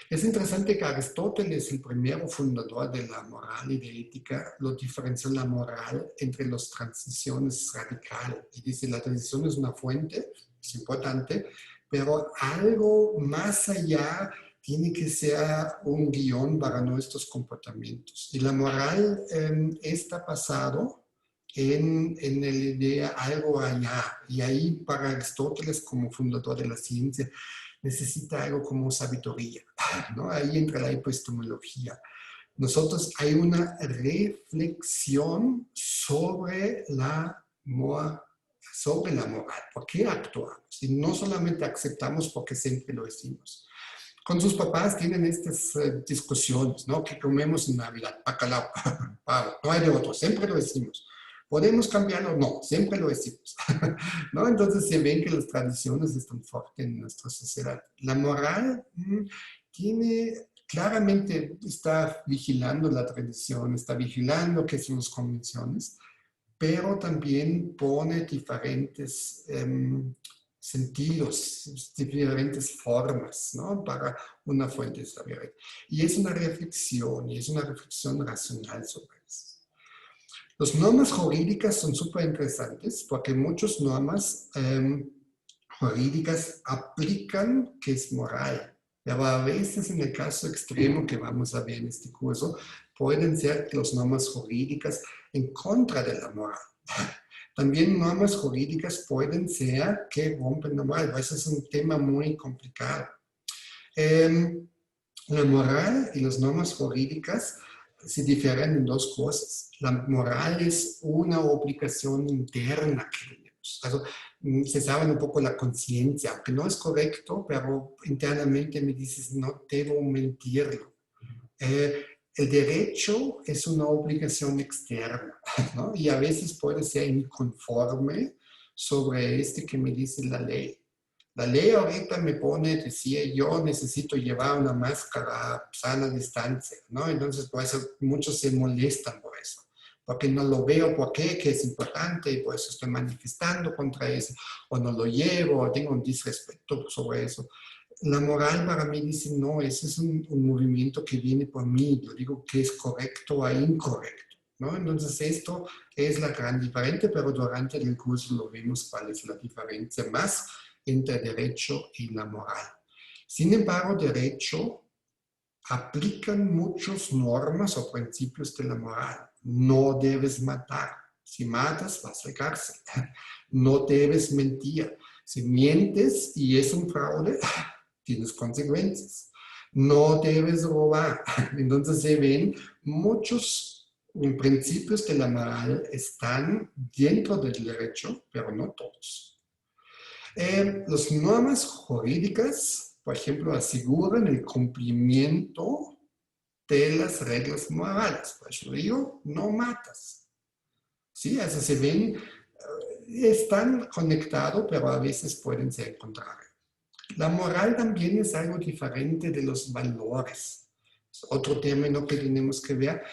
Es interesante que Aristóteles, el primero fundador de la moral y de ética, lo diferenció la moral entre las transiciones radicales. Y dice, la transición es una fuente, es importante, pero algo más allá tiene que ser un guión para nuestros comportamientos. Y la moral está pasado en la idea algo allá. Y ahí para Aristóteles, como fundador de la ciencia, necesita algo como sabiduría, ¿no? Ahí entra la epistemología. Nosotros hay una reflexión sobre la moral. ¿Por qué actuamos? Y no solamente aceptamos porque siempre lo decimos. Con sus papás tienen estas discusiones, ¿no? ¿Qué comemos en Navidad? Bacalao, pavo, no hay de otro, siempre lo decimos. ¿Podemos cambiarlo? No, siempre lo decimos. ¿No? Entonces se ven que las tradiciones están fuertes en nuestra sociedad. La moral claramente está vigilando la tradición, está vigilando qué son las convenciones, pero también pone diferentes sentidos, diferentes formas, ¿no? Para una fuente de saber. Y es una reflexión racional sobre eso. Las normas jurídicas son súper interesantes porque muchas normas jurídicas aplican que es moral. Pero a veces en el caso extremo que vamos a ver en este curso, pueden ser las normas jurídicas en contra de la moral. También normas jurídicas pueden ser que rompen la moral. Ese es un tema muy complicado. La moral y las normas jurídicas se difieren en dos cosas. La moral es una obligación interna que tenemos. Se sabe un poco la conciencia, aunque no es correcto, pero internamente me dices, no debo mentirlo. El derecho es una obligación externa, ¿no? Y a veces puede ser inconforme sobre que me dice la ley. La ley ahorita me decía, yo necesito llevar una máscara a sana distancia, ¿no? Entonces, por eso muchos se molestan por eso, porque no lo veo, que es importante, y por eso estoy manifestando contra eso, o no lo llevo, o tengo un disrespeto sobre eso. La moral para mí dice, no, ese es un movimiento que viene por mí, yo digo que es correcto o incorrecto, ¿no? Entonces esto es la gran diferencia, pero durante el curso lo vemos cuál es la diferencia más entre derecho y la moral. Sin embargo, derecho aplican muchas normas o principios de la moral. No debes matar. Si matas, vas a la cárcel. No debes mentir. Si mientes y es un fraude, tienes consecuencias. No debes robar. Entonces se ven muchos principios de la moral están dentro del derecho, pero no todos. Las normas jurídicas, por ejemplo, aseguran el cumplimiento de las reglas morales. Por eso digo, no matas. ¿Sí? Eso se ven, están conectados, pero a veces pueden ser contrarios. La moral también es algo diferente de los valores. Es otro término que tenemos que ver.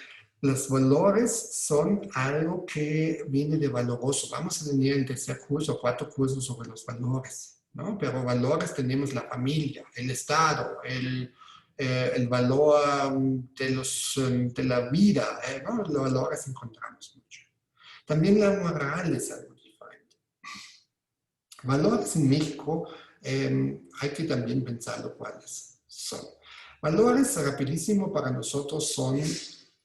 Los valores son algo que viene de valoroso. Vamos a tener el tercer curso, 4 cursos sobre los valores, ¿no? Pero valores tenemos la familia, el Estado, el valor de la vida, ¿no? Los valores encontramos mucho. También la moral es algo diferente. Valores en México hay que también pensarlo cuáles son. Valores, rapidísimo para nosotros,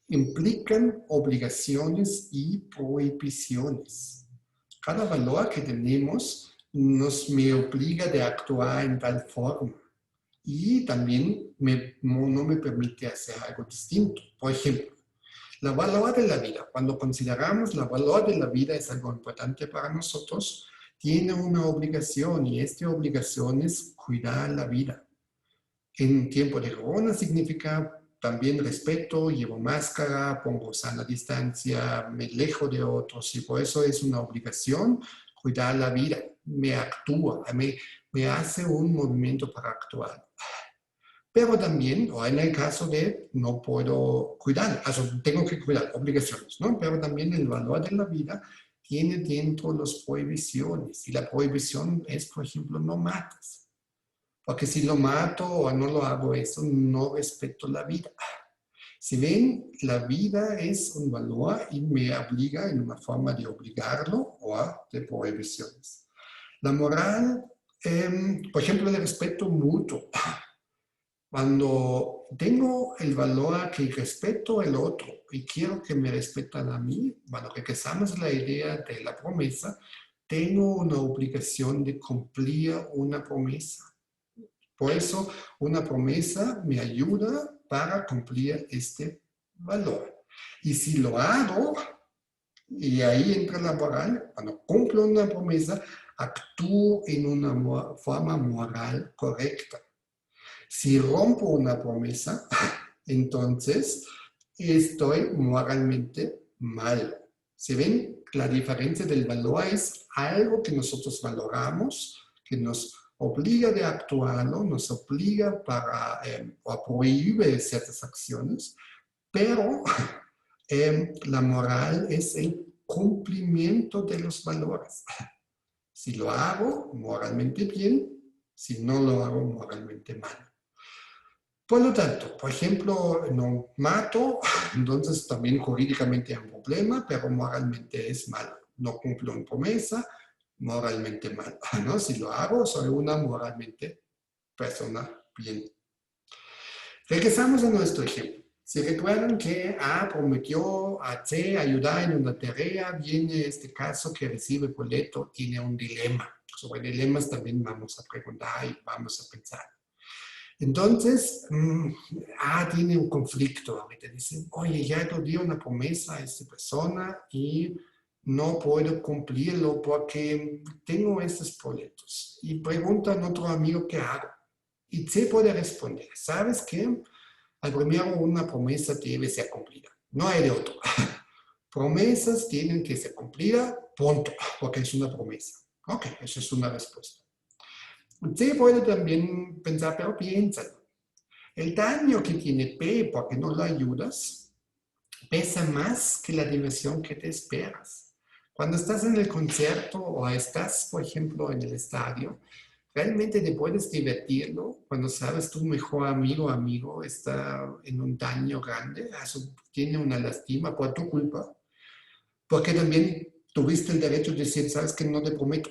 implican obligaciones y prohibiciones. Cada valor que tenemos me obliga de actuar en tal forma y también no me permite hacer algo distinto. Por ejemplo, el valor de la vida. Cuando consideramos el valor de la vida es algo importante para nosotros, tiene una obligación y esta obligación es cuidar la vida. En tiempo de corona significa también respeto, llevo máscara, pongo sana distancia, me alejo de otros y por eso es una obligación cuidar la vida. Me actúa, me hace un movimiento para actuar. Pero también, o en el caso de no puedo cuidar, tengo que cuidar, obligaciones, ¿no? Pero también el valor de la vida tiene dentro las prohibiciones y la prohibición es, por ejemplo, no mates. Porque si lo mato o no lo hago eso, no respeto la vida. Si ven, la vida es un valor y me obliga en una forma de obligarlo o de prohibiciones. La moral, por ejemplo, el respeto mutuo. Cuando tengo el valor que respeto al otro y quiero que me respetan a mí, bueno, regresamos a la idea de la promesa, tengo una obligación de cumplir una promesa. Por eso, una promesa me ayuda para cumplir este valor. Y si lo hago, y ahí entra la moral, cuando cumplo una promesa, actúo en una forma moral correcta. Si rompo una promesa, entonces estoy moralmente mal. ¿Se ven? La diferencia del valor es algo que nosotros valoramos, que nos obliga de actuarlo, nos obliga para, o prohíbe ciertas acciones, pero la moral es el cumplimiento de los valores. Si lo hago moralmente bien, si no lo hago moralmente mal. Por lo tanto, por ejemplo, no mato, entonces también jurídicamente hay un problema, pero moralmente es malo. No cumplo una promesa, moralmente mal. ¿No? Si lo hago, soy una moralmente persona bien. Regresamos a nuestro ejemplo. Si recuerdan que A prometió a C ayudar en una tarea, viene este caso que recibe boleto, tiene un dilema. Sobre dilemas también vamos a preguntar y vamos a pensar. Entonces, tiene un conflicto. Ahorita dice, oye, ya le di una promesa a esta persona y no puedo cumplirlo porque tengo estos boletos. Y pregunta a otro amigo qué hago. Y se puede responder, ¿sabes qué? Al primero, una promesa debe ser cumplida. No hay de otro. Promesas tienen que ser cumplidas, punto, porque es una promesa. Ok, esa es una respuesta. Se puede también pensar, pero piénsalo. El daño que tiene P porque no lo ayudas pesa más que la diversión que te esperas. Cuando estás en el concierto o estás, por ejemplo, en el estadio, realmente te puedes divertirlo cuando sabes tu mejor amigo o amigo está en un daño grande, tiene una lástima por tu culpa, porque también tuviste el derecho de decir, sabes que no te prometo.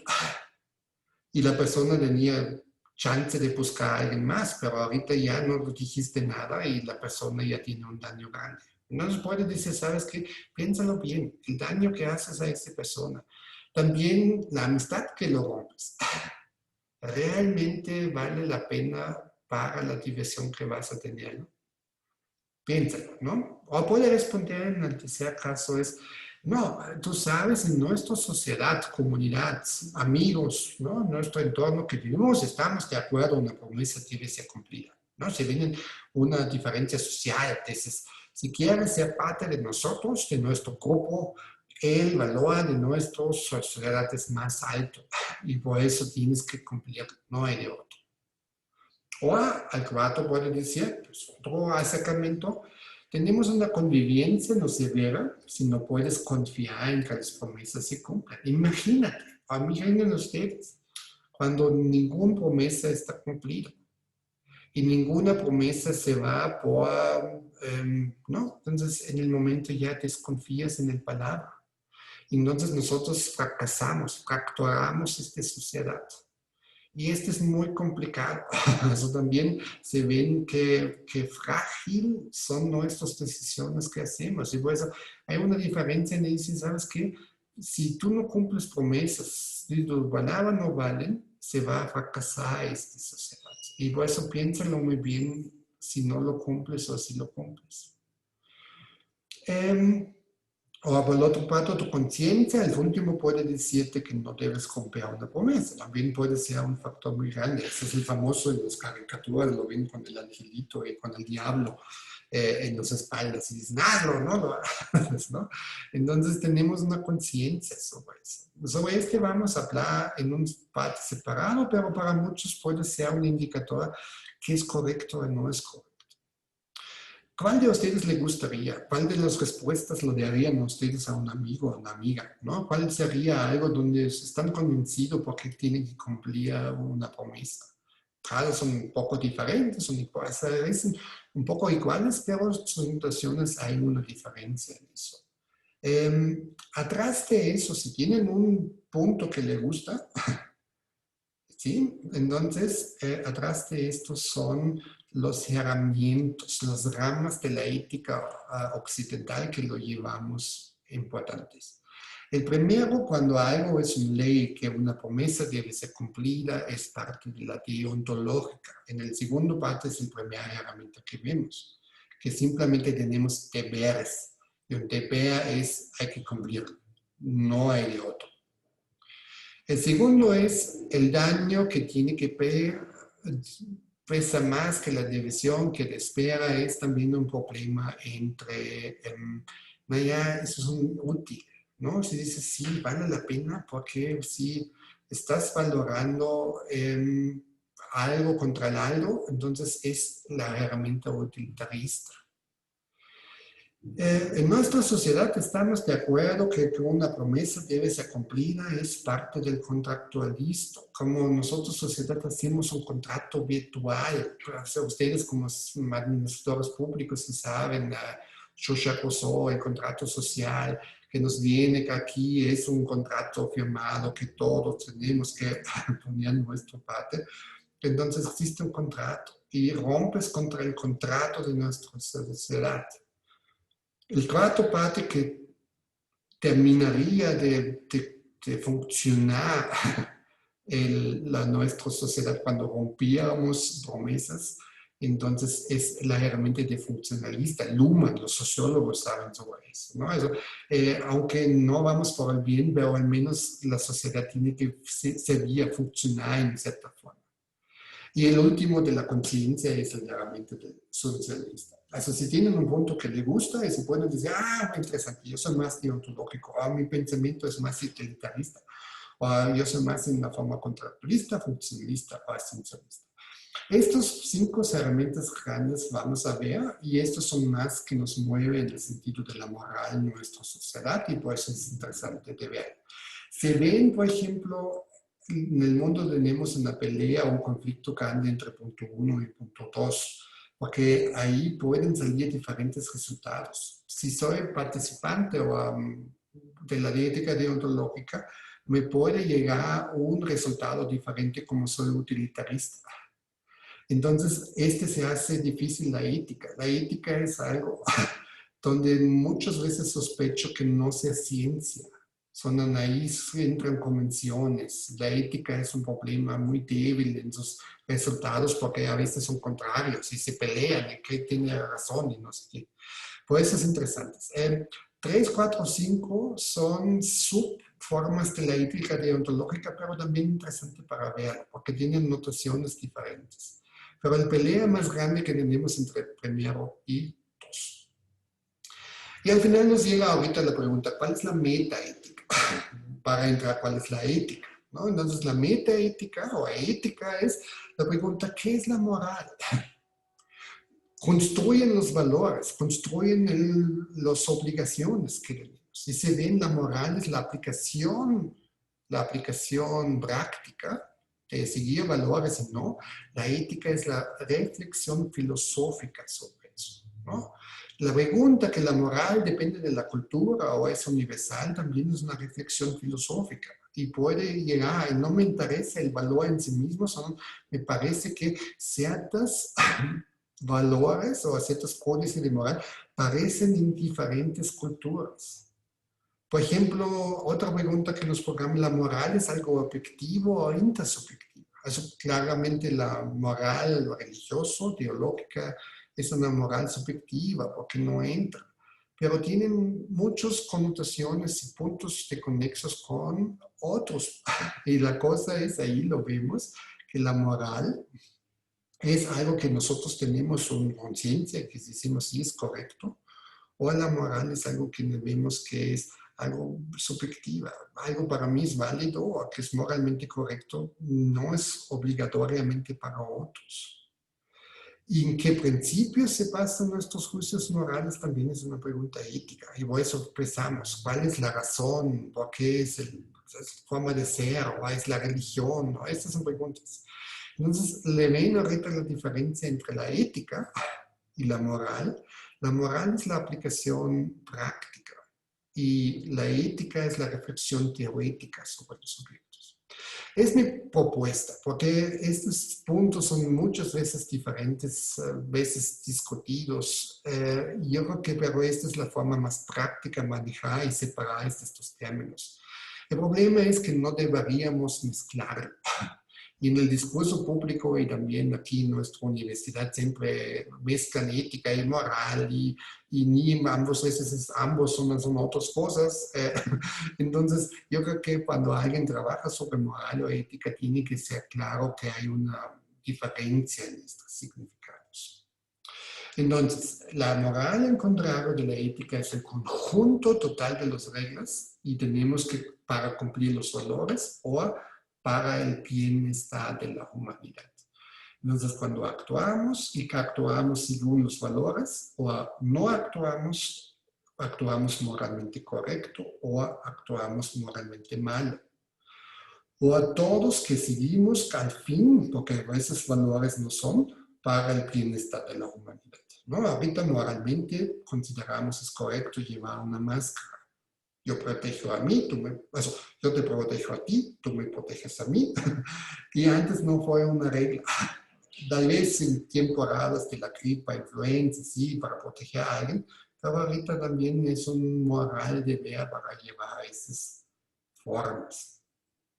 Y la persona tenía chance de buscar a alguien más, pero ahorita ya no dijiste nada y la persona ya tiene un daño grande. Entonces puedes decir, sabes qué, piénsalo bien, el daño que haces a esta persona. También la amistad que lo rompes. ¿Realmente vale la pena para la diversión que vas a tener? Piénsalo, ¿no? O puede responder en el tercer caso es, no, tú sabes, en nuestra sociedad, comunidad, amigos, ¿no? En nuestro entorno que vivimos, estamos de acuerdo, una promesa debe ser cumplida, ¿no? Se viene una diferencia social, entonces, si quieres ser parte de nosotros, de nuestro grupo, el valor de nuestra sociedad es más alto y por eso tienes que cumplir, no hay de otro. O al cuarto puede decir, pues otro acercamiento, tenemos una convivencia no severa si no puedes confiar en que las promesas se cumplan. Imaginen ustedes, cuando ninguna promesa está cumplida y ninguna promesa se va por, ¿no? Entonces en el momento ya desconfías en el palabra. Entonces nosotros fracasamos, fracturamos esta sociedad. Y este es muy complicado. Eso también se ven que frágil son nuestras decisiones que hacemos. Y por eso hay una diferencia en decir, ¿sabes qué? Si tú no cumples promesas, si tus palabras no valen, se va a fracasar esta sociedad. Y por eso piénsalo muy bien si no lo cumples o si lo cumples. O por el otro lado, tu conciencia, el último puede decirte que no debes cumplir una promesa. También puede ser un factor muy grande. Ese es el famoso en las caricaturas, lo ven con el angelito y con el diablo en las espaldas y dicen, hazlo, ¿no? Lo haces, ¿no? Entonces tenemos una conciencia sobre eso. Sobre este vamos a hablar en un parte separado, pero para muchos puede ser un indicador que es correcto o no es correcto. ¿Cuál de ustedes le gustaría? ¿Cuál de las respuestas le darían a ustedes a un amigo o una amiga? ¿No? ¿Cuál sería algo donde están convencidos porque tienen que cumplir una promesa? Claro, son un poco diferentes, son un poco iguales, pero en sus situaciones hay una diferencia en eso. Atrás de eso, si tienen un punto que le gusta, ¿sí? Entonces, atrás de esto son los herramientas, las ramas de la ética occidental que lo llevamos importantes. El primero, cuando algo es una ley, que una promesa debe ser cumplida, es parte de la deontológica. En el segundo parte es la primera herramienta que vemos, que simplemente tenemos deberes. Y un deber es, hay que cumplirlo, no hay de otro. El segundo es el daño que tiene que ver, pesa más que la división que te espera, es también un problema entre, vaya, eso es un útil, ¿no? Si dices, sí, vale la pena, porque si estás valorando algo contra el algo, entonces es la herramienta utilitarista. En nuestra sociedad estamos de acuerdo que una promesa debe ser cumplida, es parte del contractualismo. Como nosotros, sociedad, hacemos un contrato virtual. O sea, ustedes como administradores públicos si saben, Shosha Rousseau, el contrato social que nos viene, que aquí es un contrato firmado, que todos tenemos que poner nuestra parte. Entonces existe un contrato y rompes contra el contrato de nuestra sociedad. El cuarto parte que terminaría de funcionar nuestra sociedad cuando rompíamos promesas, entonces es la herramienta de funcionalista. Luhmann, los sociólogos saben sobre eso, ¿no? Aunque no vamos por el bien, pero al menos la sociedad tiene que servir, funcionar en cierta forma. Y el último de la conciencia es la herramienta del socialista. Also, si tienen un punto que les gusta y se pueden decir, muy interesante, yo soy más deontológico, mi pensamiento es más utilitarista, o yo soy más en la forma contractualista, funcionalista o esencialista. Estos 5 herramientas grandes vamos a ver, y estos son más que nos mueven en el sentido de la moral en nuestra sociedad, y por eso es interesante de ver. Se ven, por ejemplo, en el mundo tenemos una pelea o un conflicto grande entre punto 1 y punto 2, porque ahí pueden salir diferentes resultados. Si soy participante de la ética deontológica, me puede llegar un resultado diferente como soy utilitarista. Entonces, se hace difícil la ética. La ética es algo donde muchas veces sospecho que no sea ciencia. Son ahí entran convenciones. La ética es un problema muy débil en sus resultados porque a veces son contrarios y se pelean y que tiene razón y no sé qué. Por eso es interesante. 3, 4, 5 son subformas de la ética deontológica, pero también interesante para ver porque tienen notaciones diferentes. Pero la pelea más grande que tenemos entre primero y 2. Y al final nos llega ahorita la pregunta, ¿cuál es la metaética? Para entrar, ¿cuál es la ética? ¿No? Entonces, la metaética o ética es la pregunta, ¿qué es la moral? Construyen los valores, construyen las obligaciones que tenemos. Y se ven, la moral es la aplicación práctica de seguir valores o no. La ética es la reflexión filosófica sobre eso, ¿no? La pregunta que la moral depende de la cultura o es universal también es una reflexión filosófica y puede llegar, y no me interesa el valor en sí mismo, sino me parece que ciertos valores o ciertos códices de moral parecen en diferentes culturas. Por ejemplo, otra pregunta que nos programa, ¿la moral es algo objetivo o intersubjetivo? Eso claramente la moral religiosa, teológica, es una moral subjetiva porque no entra, pero tienen muchas connotaciones y puntos de conexos con otros. Y la cosa es, ahí lo vemos, que la moral es algo que nosotros tenemos en conciencia, que decimos sí es correcto, o la moral es algo que vemos que es algo subjetiva, algo para mí es válido o que es moralmente correcto, no es obligatoriamente para otros. ¿Y en qué principios se basan nuestros juicios morales? También es una pregunta ética. Y por eso empezamos. ¿Cuál es la razón? ¿Por qué es la forma de ser? ¿O es la religión? ¿No? Estas son preguntas. Entonces, le ven ahorita la diferencia entre la ética y la moral. La moral es la aplicación práctica y la ética es la reflexión teórica sobre los objetos. Es mi propuesta, porque estos puntos son muchas veces diferentes, veces discutidos. Yo creo que, pero esta es la forma más práctica de manejar y separar estos términos. El problema es que no deberíamos mezclar. Y en el discurso público y también aquí en nuestra universidad siempre mezclan ética y moral y ni ambos veces ambos son otras cosas. Entonces yo creo que cuando alguien trabaja sobre moral o ética tiene que ser claro que hay una diferencia en estos significados. Entonces, la moral, en contrario de la ética, es el conjunto total de las reglas y tenemos que, para cumplir los valores o para el bienestar de la humanidad. Entonces, cuando actuamos y que actuamos según los valores o no actuamos, actuamos moralmente correcto o actuamos moralmente mal. O a todos que seguimos al fin, porque esos valores no son para el bienestar de la humanidad, ¿no? Ahorita moralmente consideramos es correcto llevar una máscara. Yo protejo a mí, yo te protejo a ti, tú me proteges a mí. Y antes no fue una regla. Tal vez en temporadas de la gripe, influenza, sí, para proteger a alguien, pero ahorita también es un moral deber para llevar esas formas.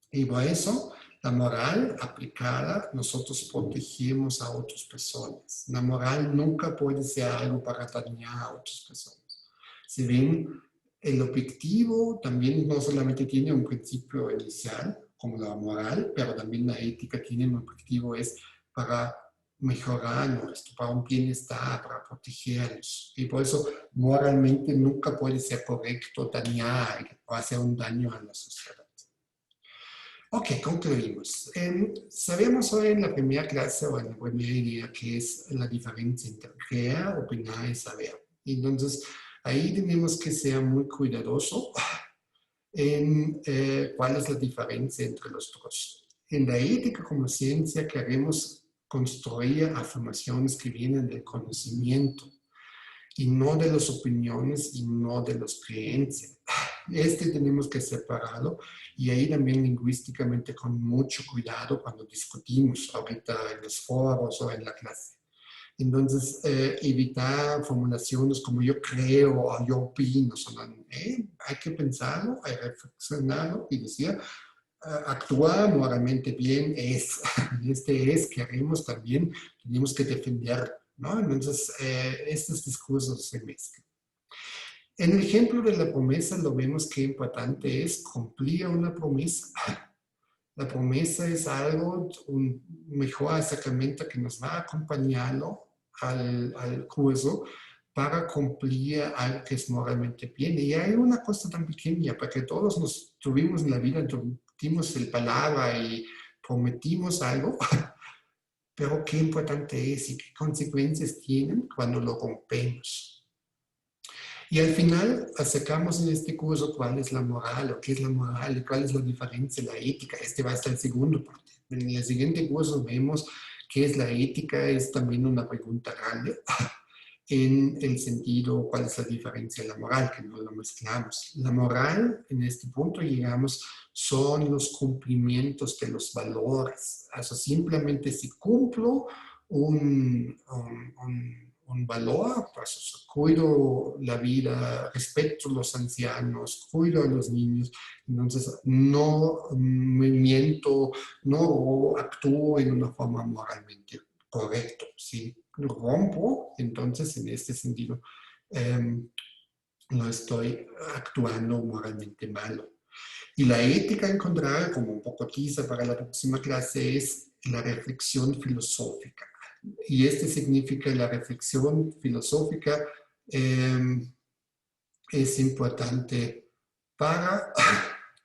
Y por eso, la moral aplicada, nosotros protegemos a otras personas. La moral nunca puede ser algo para dañar a otras personas. Si ven, el objetivo también no solamente tiene un principio inicial, como la moral, pero también la ética tiene un objetivo, es para mejorar nuestro, para un bienestar, para protegernos. Y por eso moralmente nunca puede ser correcto dañar o hacer un daño a la sociedad. Ok, concluimos. Sabemos hoy en la primera clase o en la primera idea que es la diferencia entre creer, opinar y saber. Entonces, ahí tenemos que ser muy cuidadosos en cuál es la diferencia entre los dos. En la ética como ciencia queremos construir afirmaciones que vienen del conocimiento y no de las opiniones y no de las creencias. Tenemos que separarlo y ahí también lingüísticamente con mucho cuidado cuando discutimos ahorita en los foros o en la clase. Entonces, evitar formulaciones como yo creo o yo opino, hay que pensarlo, hay que reflexionarlo y decir, actuar moralmente bien es, que haremos también, tenemos que defender, ¿no? Entonces, estos discursos se mezclan. En el ejemplo de la promesa lo vemos que importante es cumplir una promesa. La promesa es algo, un mejor acercamiento que nos va a acompañarlo al curso para cumplir algo que es moralmente bien. Y hay una cosa tan pequeña, porque todos nos tuvimos en la vida, dimos el palabra y prometimos algo, pero qué importante es y qué consecuencias tienen cuando lo rompemos. Y al final sacamos en este curso cuál es la moral, o qué es la moral, y cuál es la diferencia, la ética. Este va a estar el segundo parte. En el siguiente curso vemos qué es la ética, es también una pregunta grande en el sentido cuál es la diferencia de la moral, que no lo mezclamos. La moral, en este punto llegamos, son los cumplimientos de los valores. O sea, simplemente si cumplo un valor, pues cuido la vida, respeto a los ancianos, cuido a los niños, entonces no me miento, no actúo en una forma moralmente correcta, ¿sí? Rompo, entonces en este sentido no estoy actuando moralmente malo. Y la ética en contrario, como un poco tiza para la próxima clase, es la reflexión filosófica. Y significa la reflexión filosófica es importante para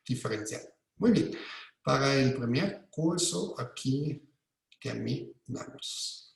diferenciar. Muy bien, para el primer curso aquí terminamos.